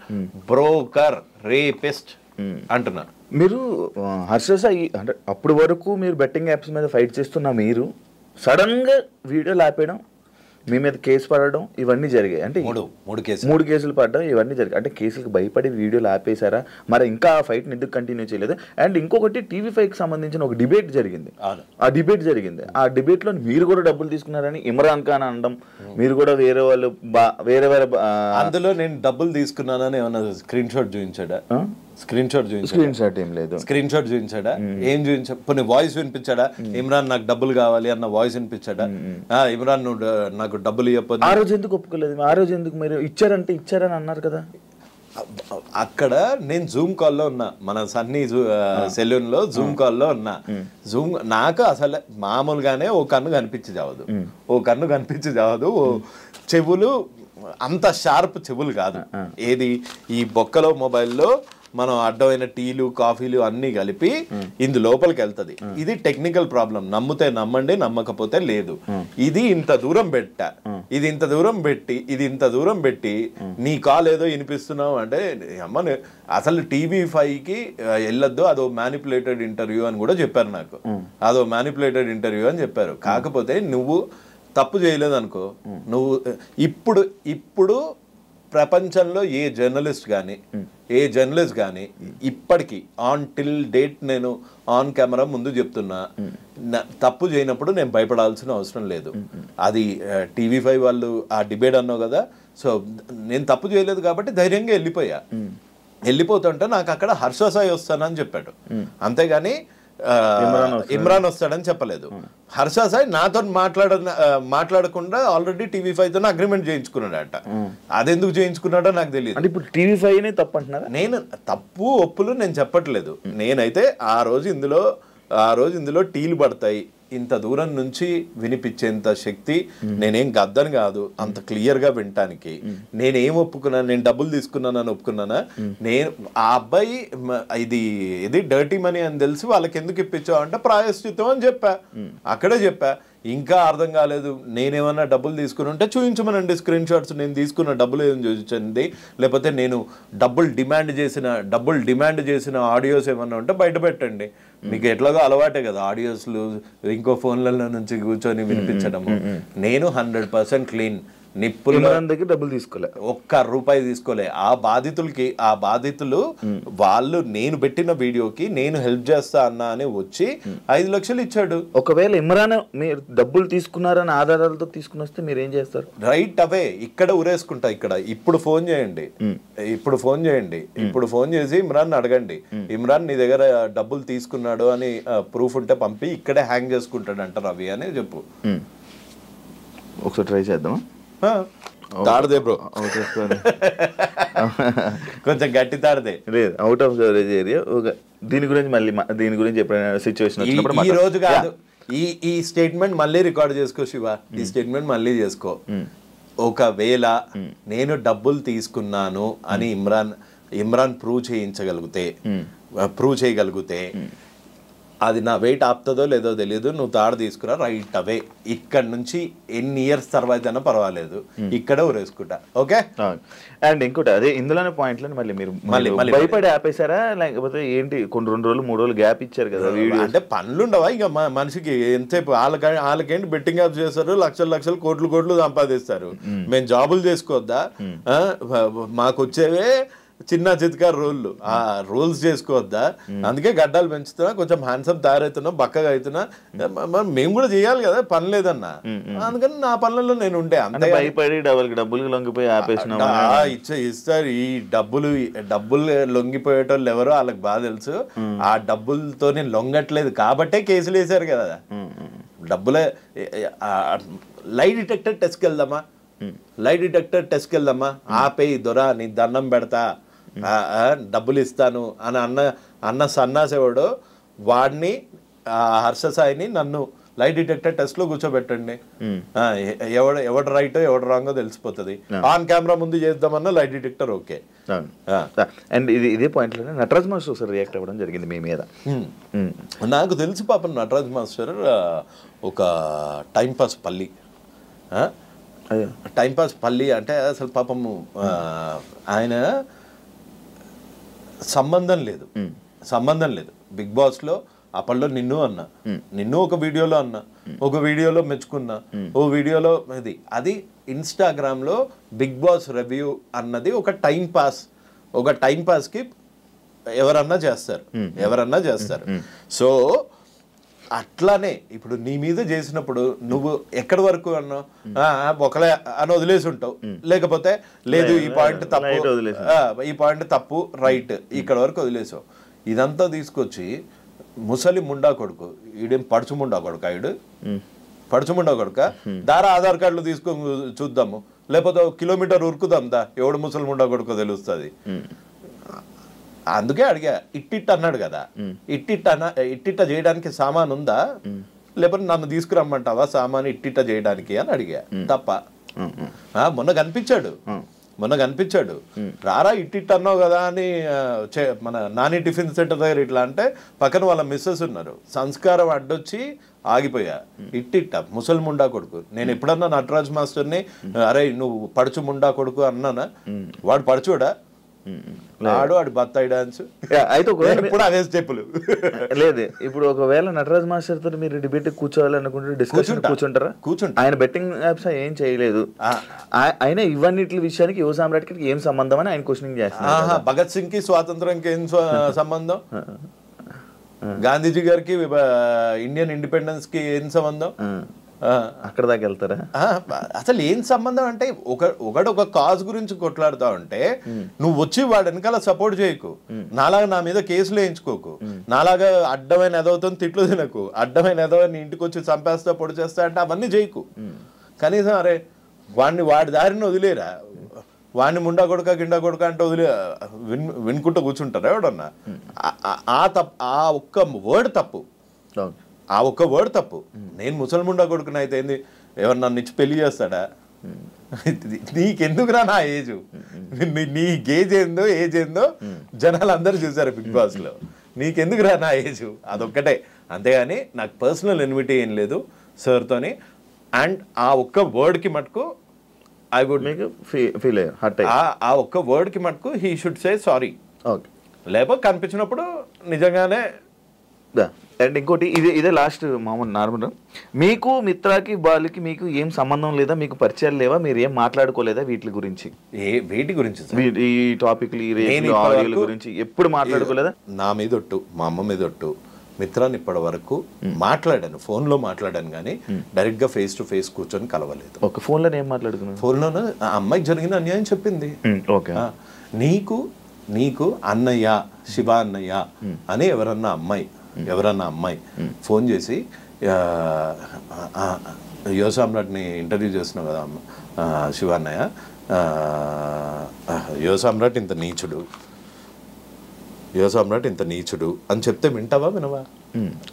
బ్రోకర్ రేపిస్ట్ అంటున్నా. మీరు హర్ష సాయి అంటే అప్పటి వరకు మీరు బెట్టింగ్ యాప్స్ మీద ఫైట్ చేస్తున్న మీరు సడన్ గా వీడియోలు ఆపేయడం, మీ మీద కేసు పడడం, ఇవన్నీ జరిగాయి. అంటే 3 కేసులు పడడం, ఇవన్నీ జరిగాయి. అంటే కేసులకు భయపడి వీడియోలు ఆపేశారా? మరి ఇంకా ఆ ఫైట్ ని ఎందుకు కంటిన్యూ చేయలేదు? అండ్ ఇంకొకటి TV5కి సంబంధించిన ఒక డిబేట్ జరిగింది. ఆ డిబేట్ లో మీరు కూడా డబ్బులు తీసుకున్నారని ఇమ్రాన్ ఖాన్ అనడం, మీరు కూడా వేరే వాళ్ళు వేరే అందులో నేను డబ్బులు తీసుకున్నానని ఏమన్నా స్క్రీన్ షాట్ చూపించాడా? స్క్రీన్ షాట్ ఏం లేదు. స్క్రీన్ షాట్ చూపించాడా? ఏం చూపించా? కొన్ని వాయిస్ వినిపించాడా? ఇమ్రాన్ నాకు డబ్బులు కావాలి అన్న వాయిస్ వినిపించాడా? ఇమ్రాన్ నువ్వు నాకు డబ్బులు ఇవ్వకపోతే. ఆ రోజు ఎందుకు ఒప్పుకోలేదు? ఆ రోజు ఎందుకు మీరు ఇచ్చారని అన్నారు కదా? అక్కడ నేను జూమ్ కాల్లో ఉన్నా, మన సన్నీ సెలూన్ లో జూమ్ కాల్లో ఉన్నా. నాకు అసలు మామూలుగానే ఓ కన్ను కనిపించి చావదు, చెవులు అంత షార్ప్ చెవులు కాదు. ఏది ఈ బొక్కలో మొబైల్లో మనం అడ్డమైన టీలు కాఫీలు అన్ని కలిపి ఇందు లోపలికి వెళ్తుంది. ఇది టెక్నికల్ ప్రాబ్లం, నమ్మితే నమ్మండి, నమ్మకపోతే లేదు. ఇది ఇంత దూరం పెట్టి నీ కాల్ ఏదో వినిపిస్తున్నావు అంటే అమ్మ అసలు TV5కి వెళ్ళొద్దు, అదో మ్యానిపులేటెడ్ ఇంటర్వ్యూ అని కూడా చెప్పారు నాకు. అదో మ్యానిపులేటెడ్ ఇంటర్వ్యూ అని చెప్పారు. కాకపోతే నువ్వు తప్పు చేయలేదు అనుకో, నువ్వు ఇప్పుడు ప్రపంచంలో ఏ జర్నలిస్ట్ కానీ ఇప్పటికీ ఆన్ టిల్ డేట్ నేను ఆన్ కెమెరా ముందు చెప్తున్నా, తప్పు చేయనప్పుడు నేను భయపడాల్సిన అవసరం లేదు. అది TV5 వాళ్ళు ఆ డిబేట్ అన్నావు కదా, సో నేను తప్పు చేయలేదు కాబట్టి ధైర్యంగా వెళ్ళిపోతుంటే నాకు అక్కడ హర్ష సాయి వస్తానని చెప్పాడు, అంతేగాని ఇమ్రాన్ వస్తాడని చెప్పలేదు. హర్ష సాయి నాతో మాట్లాడకుండా ఆల్రెడీ TV5తో అగ్రిమెంట్ చేయించుకున్నాడట. అదెందుకు చేయించుకున్నాడో నాకు తెలియదు. ఇప్పుడు TV5 తప్పు అంటున్నారా? నేను తప్పు ఒప్పులు నేను చెప్పట్లేదు. నేనైతే ఆ రోజు ఇందులో టీలు పడతాయి, ఇంత దూరం నుంచి వినిపించేంత శక్తి నేనేం గద్దని కాదు, అంత క్లియర్ గా వినటానికి. నేనేం ఒప్పుకున్నాను? నేను డబ్బులు తీసుకున్నానని ఒప్పుకున్నానా? నేను ఆ అబ్బాయి ఇది డర్టీ మనీ అని తెలిసి వాళ్ళకి ఎందుకు ఇప్పించావు అంటే ప్రాయశ్చిత్తం అని అక్కడే చెప్పా. ఇంకా అర్థం కాలేదు, నేనేమన్నా డబ్బులు తీసుకుని ఉంటే చూపించమనండి స్క్రీన్ షాట్స్, నేను తీసుకున్న డబ్బులు ఏం చూపించండి, లేకపోతే నేను డబ్బులు డిమాండ్ చేసిన ఆడియోస్ ఏమన్నా ఉంటే బయట పెట్టండి. మీకు ఎట్లాగో అలవాటే కదా ఆడియోస్లు ఇంకో ఫోన్లలో నుంచి కూర్చొని వినిపించడము. నేను 100% క్లీన్, నిప్పుల దగ్గర డబ్బులు తీసుకోలే, ₹1 తీసుకోలే. ఆ బాధితులు వాళ్ళు నేను పెట్టిన వీడియోకి నేను హెల్ప్ చేస్తా అన్నా అని వచ్చి 5 లక్షలు ఇచ్చాడు. ఒకవేళ ఇమ్రాన్ మీరు డబ్బులు తీసుకున్నారని ఆధారాలతో తీసుకుని వస్తే మీరు ఏం చేస్తారు? రైట్ అవే ఇక్కడ ఉరేసుకుంటా. ఇప్పుడు ఫోన్ చేయండి, ఇప్పుడు ఫోన్ చేసి ఇమ్రాన్ అడగండి, ఇమ్రాన్ నీ దగ్గర డబ్బులు తీసుకున్నాడు అని ప్రూఫ్ ఉంటే పంపి ఇక్కడే హ్యాంగ్ చేసుకుంటాడు అంటారు అవి అని చెప్పు. ఒకసారి ట్రై చేద్దామా? తాడదే బ్రో, కొంచెం గట్టి తాడదే. లేదు, అవుట్ ఆఫ్ కవరేజ్ ఏరియా. దీని గురించి ఎప్పుడైనా సిచ్యువేషన్ ఈ రోజు కాదు, ఈ స్టేట్మెంట్ మళ్ళీ రికార్డ్ చేసుకో శివ, ఈ స్టేట్మెంట్ మళ్ళీ చేసుకో. ఒకవేళ నేను డబ్బులు తీసుకున్నాను అని ఇమ్రాన్ ప్రూవ్ చేయగలిగితే అది నా వెయిట్ ఆపుతుందో లేదో తెలియదు, నువ్వు తాడు తీసుకురా రైట్ అవే. ఇక్కడ నుంచి ఎన్ని ఇయర్స్ తర్వాత అయినా పర్వాలేదు, ఇక్కడ ఊరేసుకుంటా. ఓకే. అండ్ ఇంకోటి అదే ఇందులోనే పాయింట్లను మళ్ళీ భయపడి ఆపేశారా లేకపోతే ఏంటి? కొన్ని 2 రోజులు 3 రోజులు గ్యాప్ ఇచ్చారు కదా వీడియో. అంటే పనులుండవా ఇక మనిషికి? ఎంతసేపు వాళ్ళకేంటి బెట్టింగ్ యాప్స్ చేస్తారు, లక్షలు కోట్లు సంపాదిస్తారు. మేము జాబులు చేసుకోవద్దా? మాకు వచ్చేవే చిన్న చిత్కారు రోళ్ళు, ఆ రోల్స్ చేసుకోవద్దా? అందుకే గడ్డాలు పెంచుతున్నా, కొంచెం హ్యాండ్సమ్ తయారవుతున్నా, బక్కగా అవుతున్నా. మేము కూడా చేయాలి కదా, పని లేదన్నా. అందుకని నా పనులలో నేను ఉండే. అంతే భయపడి డబ్బులు లొంగిపోయి ఆపేసిన ఇస్తారు. ఈ డబ్బులు లొంగిపోయేటోళ్ళు ఎవరో వాళ్ళకి బాగా తెలుసు. ఆ డబ్బులతో నేను లొంగట్లేదు కాబట్టే కేసులు వేసారు కదా. డబ్బులే లై డిటెక్టర్ టెస్ట్కి వెళ్దామా, ఆపేయి దొరా, నీ దండం పెడతా, డబ్బులు ఇస్తాను అని అన్న సన్నాసేవాడు వాడిని, హర్ష సాయిని నన్ను లై డిటెక్టర్ టెస్ట్ లో కూర్చోబెట్టండి. ఎవడు రైటో ఎవడు రాంగో తెలిసిపోతుంది. ఆన్ కెమెరా ముందు చేద్దామన్నా లై డిటెక్టర్ ఓకే. అండ్ ఇదే పాయింట్ లో నటరాజ్ మాస్టర్ రియాక్ట్ అవ్వడం జరిగింది మీ మీద. నాకు తెలిసి పాపం నటరాజ్ మాస్టర్ ఒక టైంపాస్ పల్లి అంటే అసలు పాపము ఆయన సంబంధం లేదు బిగ్ బాస్ లో. అప్పట్లో నిన్ను ఒక వీడియోలో అన్నా, ఒక వీడియోలో మెచ్చుకున్నా, ఓ వీడియోలో అది ఇన్స్టాగ్రామ్ లో బిగ్ బాస్ రివ్యూ అన్నది ఒక టైం పాస్ కి ఎవరన్నా చేస్తారు. సో అట్లానే ఇప్పుడు నీ మీద చేసినప్పుడు నువ్వు ఎక్కడి వరకు అన్నావు, ఒకలే అని వదిలేసి ఉంటావు, లేకపోతే లేదు ఈ పాయింట్ తప్పు రైట్ ఇక్కడ వరకు వదిలేసావు. ఇదంతా తీసుకొచ్చి ముసలి ముండా కొడుకు, ఈడేం పడుచు ముండా కొడుక దారా ఆధార్ కార్డులు తీసుకొని చూద్దాము, లేకపోతే కిలోమీటర్ ఉరుకుదాం దా, ఎవడు ముసలి ముండా కొడుకో తెలుస్తుంది. అందుకే అడిగా, ఇట్టిట్ అన్నాడు కదా, ఇట్టిట్ట చేయడానికి సామాన్ ఉందా, లేకపోతే నన్ను తీసుకురమ్మంటావా సామాన్ ఇట్టిట్ట చేయడానికి అని అడిగా. తప్ప మొన్న కనిపించాడు రారా ఇట్టిట్ అన్నావు కదా అని మన నాని టిఫిన్ సెంటర్ దగ్గర ఇట్లా అంటే పక్కన వాళ్ళ మిస్సెస్ ఉన్నారు, సంస్కారం అడ్డొచ్చి ఆగిపోయా. ఇట్టిట్ట ముసలి ముండా కొడుకు. నేను ఎప్పుడన్నా నటరాజ్ మాస్టర్ని అరే నువ్వు పడుచు ముండా కొడుకు అన్నానా? వాడు పడుచోడా? వాడు బత్తాయి డాన్స్ అయితే ఇప్పుడు అదే స్టెప్పులు లేదు. ఇప్పుడు ఒకవేళ నటరాజ్ మాస్టర్ తో మీరు డిబేట్ కూర్చోవాలనుకుంటే డిస్కషన్ కూర్చుంటారా? ఆయన బెట్టింగ్ యాప్స్ ఏం చేయలేదు, ఆయన ఇవన్నిటి విషయానికి యువ సామ్రాట్కి ఏం సంబంధం అని ఆయన క్వశ్చనింగ్ చేస్తున్నారు. భగత్ సింగ్ కి స్వాతంత్రంకి ఏం సంబంధం, గాంధీజీ గారికి ఇండియన్ ఇండిపెండెన్స్ కి ఏం సంబంధం? అక్కడ దాకా వెళ్తారా? అసలు ఏం సంబంధం అంటే ఒక కాజ్ గురించి కొట్లాడుతా ఉంటే నువ్వు వచ్చి వాడు వెనకాల సపోర్ట్ చేయకు, నాలాగా నా మీద కేసులు వేయించుకోకు, నాలాగా అడ్డమైన ఎదవుతో తిట్లు తినకు, అడ్డమైన ఎదవని ఇంటికి వచ్చి చంపేస్తా పొడి చేస్తా అంటే అవన్నీ చేయకు. కనీసం అరే వాడి దారిని వదిలేరా, వాడిని ముండా కొడుక గిండా కొడుక అంటే వినుకుంటూ కూర్చుంటారా ఎవడన్నా? ఆ ఒక్క వర్డ్ తప్పు. నేను ముసల్ముండా కొడుకుని అయితే ఏంది, ఎవరు నన్ను ఇచ్చి పెళ్లి చేస్తాడా? నీకెందుకురా నా ఏజ్, నీ ఏజ్ ఏందో జనాలు అందరూ చూసారు బిగ్ బాస్ లో, నీకెందుకురా నా ఏజ్? అదొక్కటే. అంతేగాని నాకు పర్సనల్ ఎనిమిటీ ఏం లేదు సార్తోని. అండ్ ఆ ఒక్క వర్డ్కి మటుకు ఐ వుడ్ ఫీల్ ఆ ఒక్క వర్డ్కి మటుకు హీ షుడ్ సే సారీ. లేకపోతే కనిపించినప్పుడు నిజంగానే. అండ్ ఇంకోటి ఇదే లాస్ట్ మామూలు నార్మల్, మీకు మిత్రాకి బాలుకి మీకు ఏం సంబంధం లేదా, మీకు పరిచయాలు లేవా, మీరు ఏం మాట్లాడుకోలేదా వీటి గురించి? వీటి గురించి ఈ టాపిక్లు ఆడియోల గురించి ఎప్పుడు మాట్లాడుకోలేదా? నా మీద ఒట్టు, మా అమ్మ మీద ఒట్టు, మిత్రాన్ని ఇప్పటి వరకు మాట్లాడాను, ఫోన్లో మాట్లాడాను కానీ డైరెక్ట్గా ఫేస్ టు ఫేస్ కూర్చొని కలవలేదు. ఒక ఫోన్లో ఏం మాట్లాడుకున్నాను? ఫోన్లోనే ఆ అమ్మాయికి జరిగిన అన్యాయం చెప్పింది. నీకు అన్నయ్య శివ అన్నయ్య అని ఎవరన్నా అమ్మాయి ఫోన్ చేసి, యువ సామ్రాట్ని ఇంటర్వ్యూ చేస్తున్నావు కదా శివ అన్నయ్య, యువ సామ్రాట్ ఇంత నీచుడు, యువ సామ్రాట్ ఇంత నీచుడు అని చెప్తే వింటావా వినవా?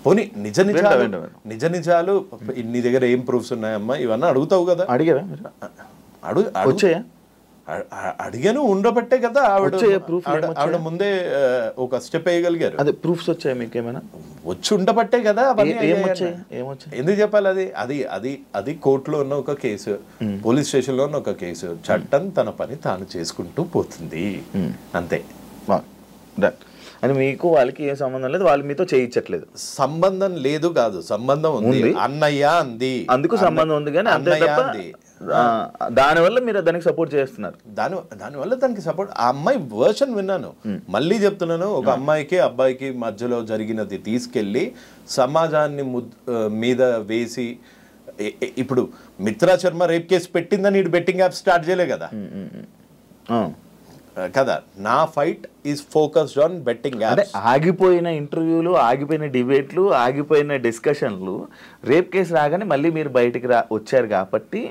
పోనీ నిజ నిజాలు నీ దగ్గర ఏం ప్రూఫ్స్ ఉన్నాయమ్మా ఇవన్నీ అడుగుతావు కదా. అడిగారా? వచ్చాయా? అడిగాను, ఉండబట్టే కదా ఆవిడ ముందే ఒక స్టెప్ వేయగలిగారు. అదే ప్రూఫ్స్ వచ్చాయి మీకు ఏమైనా? వచ్చి ఉండబట్టే కదా. ఏమొచ్చాయి? ఎందుకు చెప్పాలి? అది కోర్టులో ఉన్న ఒక కేసు, పోలీస్ స్టేషన్ లో ఉన్న ఒక కేసు. చట్టం తన పని తాను చేసుకుంటూ పోతుంది అంతే. అని మీకు వాళ్ళకి ఏం సంబంధం లేదు, వాళ్ళు మీతో చేయించట్లేదు. సంబంధం లేదు కాదు, సంబంధం ఉంది. అన్నయ్య అంది, అందుకు సంబంధం ఉంది, కానీ అంతే తప్ప దానివల్ల మీరు దానికి సపోర్ట్ చేస్తున్నారు. దానివల్ల దానికి సపోర్ట్. ఆ అమ్మాయి వర్షన్ విన్నాను, మళ్ళీ చెప్తున్నాను. ఒక అమ్మాయికి అబ్బాయికి మధ్యలో జరిగినది తీసుకెళ్లి సమాజాన్ని మీద వేసి, ఇప్పుడు మిత్రా శర్మ రేప్ కేసు పెట్టిందని బెట్టింగ్ యాప్ స్టార్ట్ చేయలే కదా కదా. నా fight is focused on betting apps. ఆగిపోయిన ఇంటర్వ్యూలు, ఆగిపోయిన డిబేట్లు, ఆగిపోయిన డిస్కషన్లు రేప్ కేసు రాగానే మళ్ళీ మీరు బయటికి వచ్చారు కాబట్టి,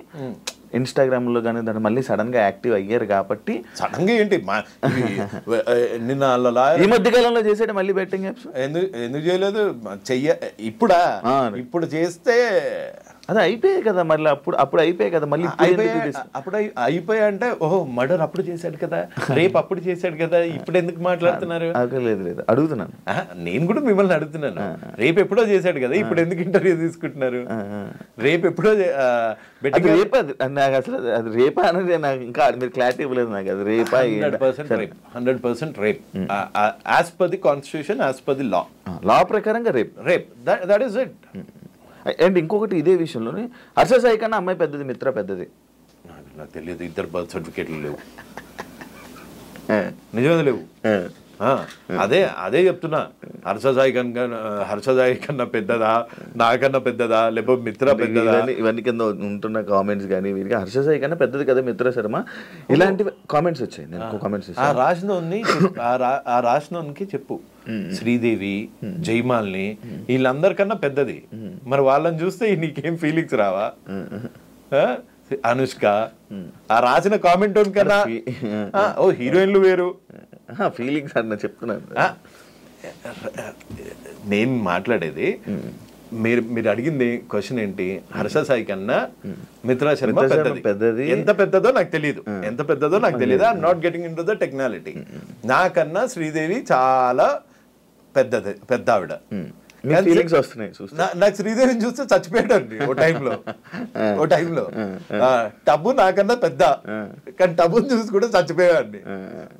ఇన్స్టాగ్రామ్ లో కానీ దాన్ని మళ్ళీ సడన్ గా యాక్టివ్ అయ్యారు కాబట్టి. సడన్ గా ఏంటి నిన్న ఈ మధ్య కాలంలో చేసేట మళ్ళీ బెట్టింగ్ యాప్స్ ఎందుకు చేయలేదు? ఇప్పుడు చేస్తే అది అయిపోయాయి కదా మళ్ళీ. అప్పుడు అయిపోయాయి కదా మళ్ళీ. అప్పుడు అయిపోయా అంటే ఓహో మర్డర్ అప్పుడు చేశాడు కదా, రేపు అప్పుడు చేశాడు కదా, ఇప్పుడు ఎందుకు మాట్లాడుతున్నారు? లేదు అడుగుతున్నాను. నేను కూడా మిమ్మల్ని అడుగుతున్నాను. రేపు ఎప్పుడో చేశాడు కదా, ఇప్పుడు ఎందుకు ఇంటర్వ్యూ తీసుకుంటున్నారు? రేపు ఎప్పుడో నాకు అసలు అది రేపా అనేది నాకు ఇంకా మీరు క్లారిటీ ఇవ్వలేదు నాకు. అది రేపా? 100% rape as per the constitution, as per the law ప్రకారంగా rape that is it. And ఇంకొకటి ఇదే విషయంలోనే హర్ష సాయి కన్నా అమ్మాయి పెద్దది, మిత్ర పెద్దది. నాకు తెలియదు, ఇద్దరు బర్త్ సర్టిఫికేట్లు లేవు, నిజమే లేవు. అదే చెప్తున్నా. హర్ష సాయి కన్నా పెద్దదా, నాకన్నా పెద్దదా, లేకపోతే మిత్ర పెద్దదా? ఇవన్నీ కింద ఉంటున్న కామెంట్స్ కానీ వీరికి హర్ష సాయి కన్నా పెద్దది కదా మిత్ర శర్మ, ఇలాంటి కామెంట్స్ వచ్చాయి. రాసినోనికి చెప్పు. శ్రీదేవి, జైమాల్ని వీళ్ళందరికన్నా పెద్దది. మరి వాళ్ళని చూస్తే నీకేం ఫీలింగ్స్ రావా? అనుష్క, ఆ రాసిన కామెంట్ కన్నా ఓ హీరోయిన్లు వేరు ఫీలింగ్స్ అన్న చెప్తున్నాను. నేను మాట్లాడేది మీరు అడిగింది క్వశ్చన్ ఏంటి? హర్ష సాయి కన్నా మిత్రా శర్మ పెద్దది. ఎంత పెద్దదో నాకు తెలియదు, I'm not getting into the technicality. నాకన్నా శ్రీదేవి చాలా పెద్ద ఆవిడ. నాకు శ్రీదేవిని చూస్తే చచ్చిపోయాడండి ఓ టైంలో. టబ్బు నాకన్నా పెద్ద, కానీ టబ్బుని చూసి కూడా చచ్చిపోయాడండి.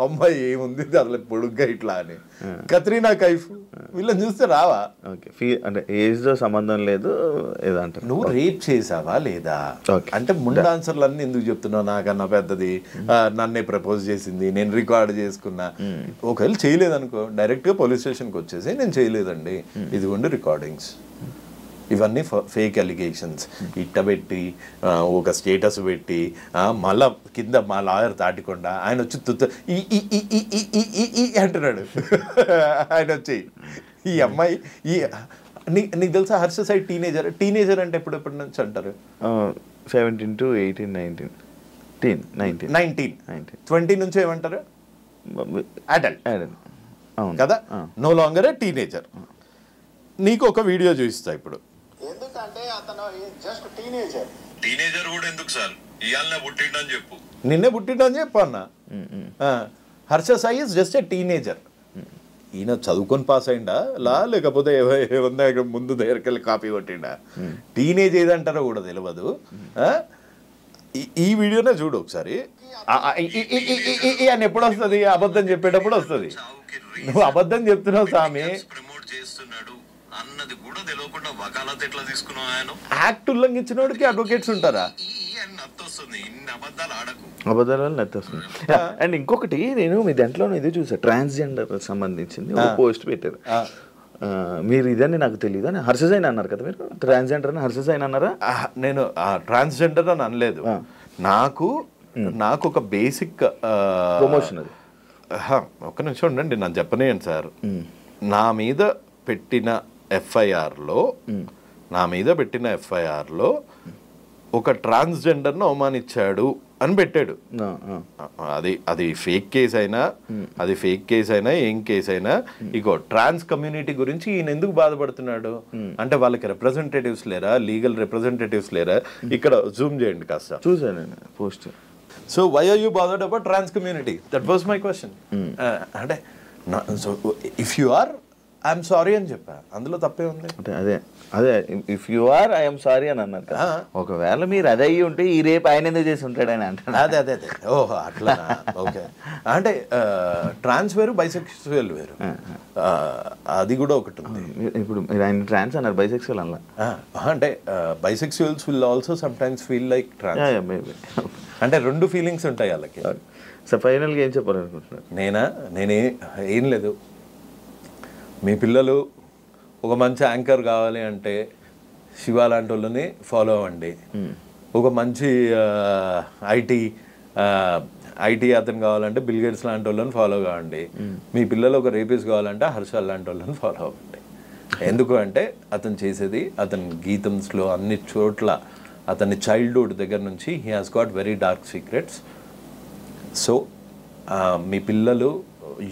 అమ్మాయి ఏముంది అసలు పొడుగ్గా ఇట్లా అని. కత్రీనా కైఫ్ వీళ్ళని చూస్తే రావా? అంటే ఏజ్ తో సంబంధం లేదు ఏదంటారు. నువ్వు రేప్ చేసావా లేదా అంటే ముందు ఆన్సర్లు అన్ని ఎందుకు చెప్తున్నావు? నాకన్నా పెద్దది, నన్నే ప్రపోజ్ చేసింది, నేను రికార్డ్ చేసుకున్నా. ఒకవేళ చేయలేదనుకో, డైరెక్ట్ గా పోలీస్ స్టేషన్కి వచ్చేసి నేను చేయలేదండి, ఇదిగోండి రికార్డింగ్స్. ఇవన్నీ ఫేక్ అలిగేషన్స్. ఇట్టబెట్టి ఒక స్టేటస్ పెట్టి మళ్ళా కింద మా లాయర్ దాటికుండా ఆయన వచ్చి అంటున్నాడు. ఆయన వచ్చి ఈ అమ్మాయి నీకు తెలుసా హర్ష సాయి టీనేజర్ అంటే ఎప్పటి నుంచి అంటారు? 17 to 18, 19. 20 నుంచి ఏమంటారు? అడల్ట్ కదా, నో లాంగర్ ఏ టీనేజర్. నీకు ఒక వీడియో చూపిస్తా ఇప్పుడు. ఎందుకంటే అతను జస్ట్ టీనేజర్ కూడా ఎందుకు సార్ ఇయాలనే పుట్టిండని చెప్పు, నిన్నే పుట్టిండని చెప్పు అన్న. Harsha Sai is just a teenager. ఈయన చదువుకొని పాస్ అయిందా లేకపోతే ముందు దగ్గరికి కాపీ కొట్టిండా? టీనేజ్ ఏదంటారో కూడా తెలియదు. ఈ వీడియోనే చూడు ఒకసారి. అని ఎప్పుడు వస్తుంది? అబద్ధం చెప్పేటప్పుడు వస్తుంది. నువ్వు అబద్ధం చెప్తున్నావు స్వామి. అన్నది కూడా తెలియకుండా వకాలత్ ఎట్లా తీసుకున్నావు? ఆయన యాక్ట్ ఉల్లంఘించినోడికి అడ్వకేట్స్ ఉంటారా? అబద్ధాల వల్ల నత్తి వస్తుంది. అండ్ ఇంకొకటి నేను మీ దాంట్లో ఇది చూసా, ట్రాన్స్జెండర్ సంబంధించింది ఒక పోస్ట్ పెట్టారు. మీరు ఇదని నాకు తెలియదు అని హర్ష సాయి అన్నారు కదా, మీరు ట్రాన్స్జెండర్ అని హర్ష సాయి అన్నారా? నేను ట్రాన్స్జెండర్ అని అనలేదు. నాకు ఒక బేసిక్ ప్రమోషన్ అది. ఒక్క నిమిషం ఉండండి, నన్ను చెప్పనేయండి సార్. నా మీద పెట్టిన ఎఫ్ఐఆర్లో ఒక ట్రాన్స్జెండర్ను అవమానించాడు అని పెట్టాడు. అది ఫేక్ కేసు అయినా ఏం కేసు అయినా ఇగో ట్రాన్స్ కమ్యూనిటీ గురించి ఈయన ఎందుకు బాధపడుతున్నాడు అంటే వాళ్ళకి రిప్రజెంటేటివ్స్ లేరా, లీగల్ రిప్రజెంటేటివ్స్ లేరా? ఇక్కడ జూమ్ చేయండి కాస్త, చూసాను post. So why are you bothered about trans community? That was my question. అంటే so if you are I'm sorry అని చెప్పా, అందులో తప్పే ఉంది. అదే if you are I'm sorry అని అన్నారు కదా. ఒకవేళ మీరు అదే అయ్యి ఉంటే ఈ రేపు ఆయన ఎందుకు చేసి ఉంటాడని అంటాడు. అదే ఓహో అట్లా. ఓకే, అంటే ట్రాన్స్ వేరు, బైసెక్చువల్ వేరు, అది కూడా ఒకటి ఉంది. ఇప్పుడు ఆయన ట్రాన్స్ అన్నారు, బైసెక్చువల్ అలా అంటే bisexuals will also sometimes feel like trans. Maybe అంటే రెండు ఫీలింగ్స్ ఉంటాయి వాళ్ళకి. సో ఫైనల్గా ఏం చెప్పాలనుకుంటున్నారు? నేనే ఏం లేదు, మీ పిల్లలు ఒక మంచి యాంకర్ కావాలి అంటే శివ లాంటి వాళ్ళని ఫాలో అవ్వండి. ఒక మంచి ఐటీ అతను కావాలంటే బిల్ గేట్స్ లాంటి వాళ్ళని ఫాలో కావండి. మీ పిల్లలు ఒక రేపిస్ట్ కావాలంటే హర్షల్ లాంటి వాళ్ళని ఫాలో అవ్వండి. ఎందుకు అంటే అతను చేసేది, అతని గీతంస్లో అన్ని చోట్ల అతని చైల్డ్హుడ్ దగ్గర నుంచి he has got very dark secrets. So మీ పిల్లలు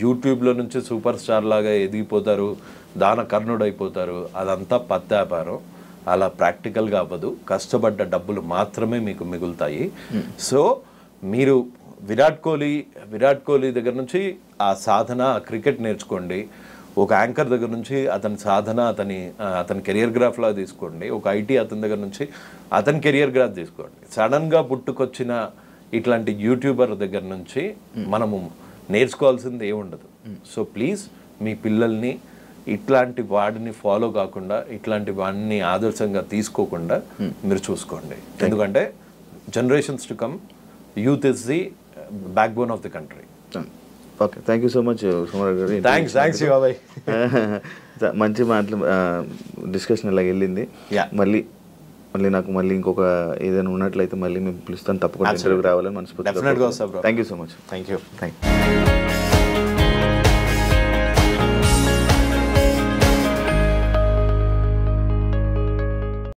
యూట్యూబ్లో నుంచి సూపర్ స్టార్ లాగా ఎదిగిపోతారు, దాన కర్ణుడు అయిపోతారు, అదంతా పత్తాపారం. అలా ప్రాక్టికల్గా అవ్వదు. కష్టపడ్డ డబ్బులు మాత్రమే మీకు మిగులుతాయి. సో మీరు విరాట్ కోహ్లీ దగ్గర నుంచి ఆ సాధన, క్రికెట్ నేర్చుకోండి. ఒక యాంకర్ దగ్గర నుంచి అతని సాధన, అతని కెరియర్ గ్రాఫ్లా తీసుకోండి. ఒక ఐటీ అతని దగ్గర నుంచి అతని కెరియర్ గ్రాఫ్ తీసుకోండి. సడన్గా పుట్టుకొచ్చిన ఇట్లాంటి యూట్యూబర్ దగ్గర నుంచి మనము నేర్చుకోవాల్సింది ఏముండదు. సో ప్లీజ్ మీ పిల్లల్ని ఇట్లాంటి వాడిని ఫాలో కాకుండా, ఇట్లాంటి వాడిని ఆదర్శంగా తీసుకోకుండా మీరు చూసుకోండి. ఎందుకంటే generations to come, youth is the backbone of the country. Okay, thank you so much Sumarao గారు. థ్యాంక్స్ శివాబాయ్. మంచి మాటలు డిస్కషన్ ఇలా వెళ్ళింది. మళ్ళీ నాకు ఇంకొక ఏదైనా ఉన్నట్లయితే మళ్ళీ మేము పిలుస్తాను, తప్పకుండా ఇంటర్వ్యూకి రావాలని మనస్ఫూర్తిగా. డెఫినెట్గా వస్తా bro. Thank you so much. Thank you.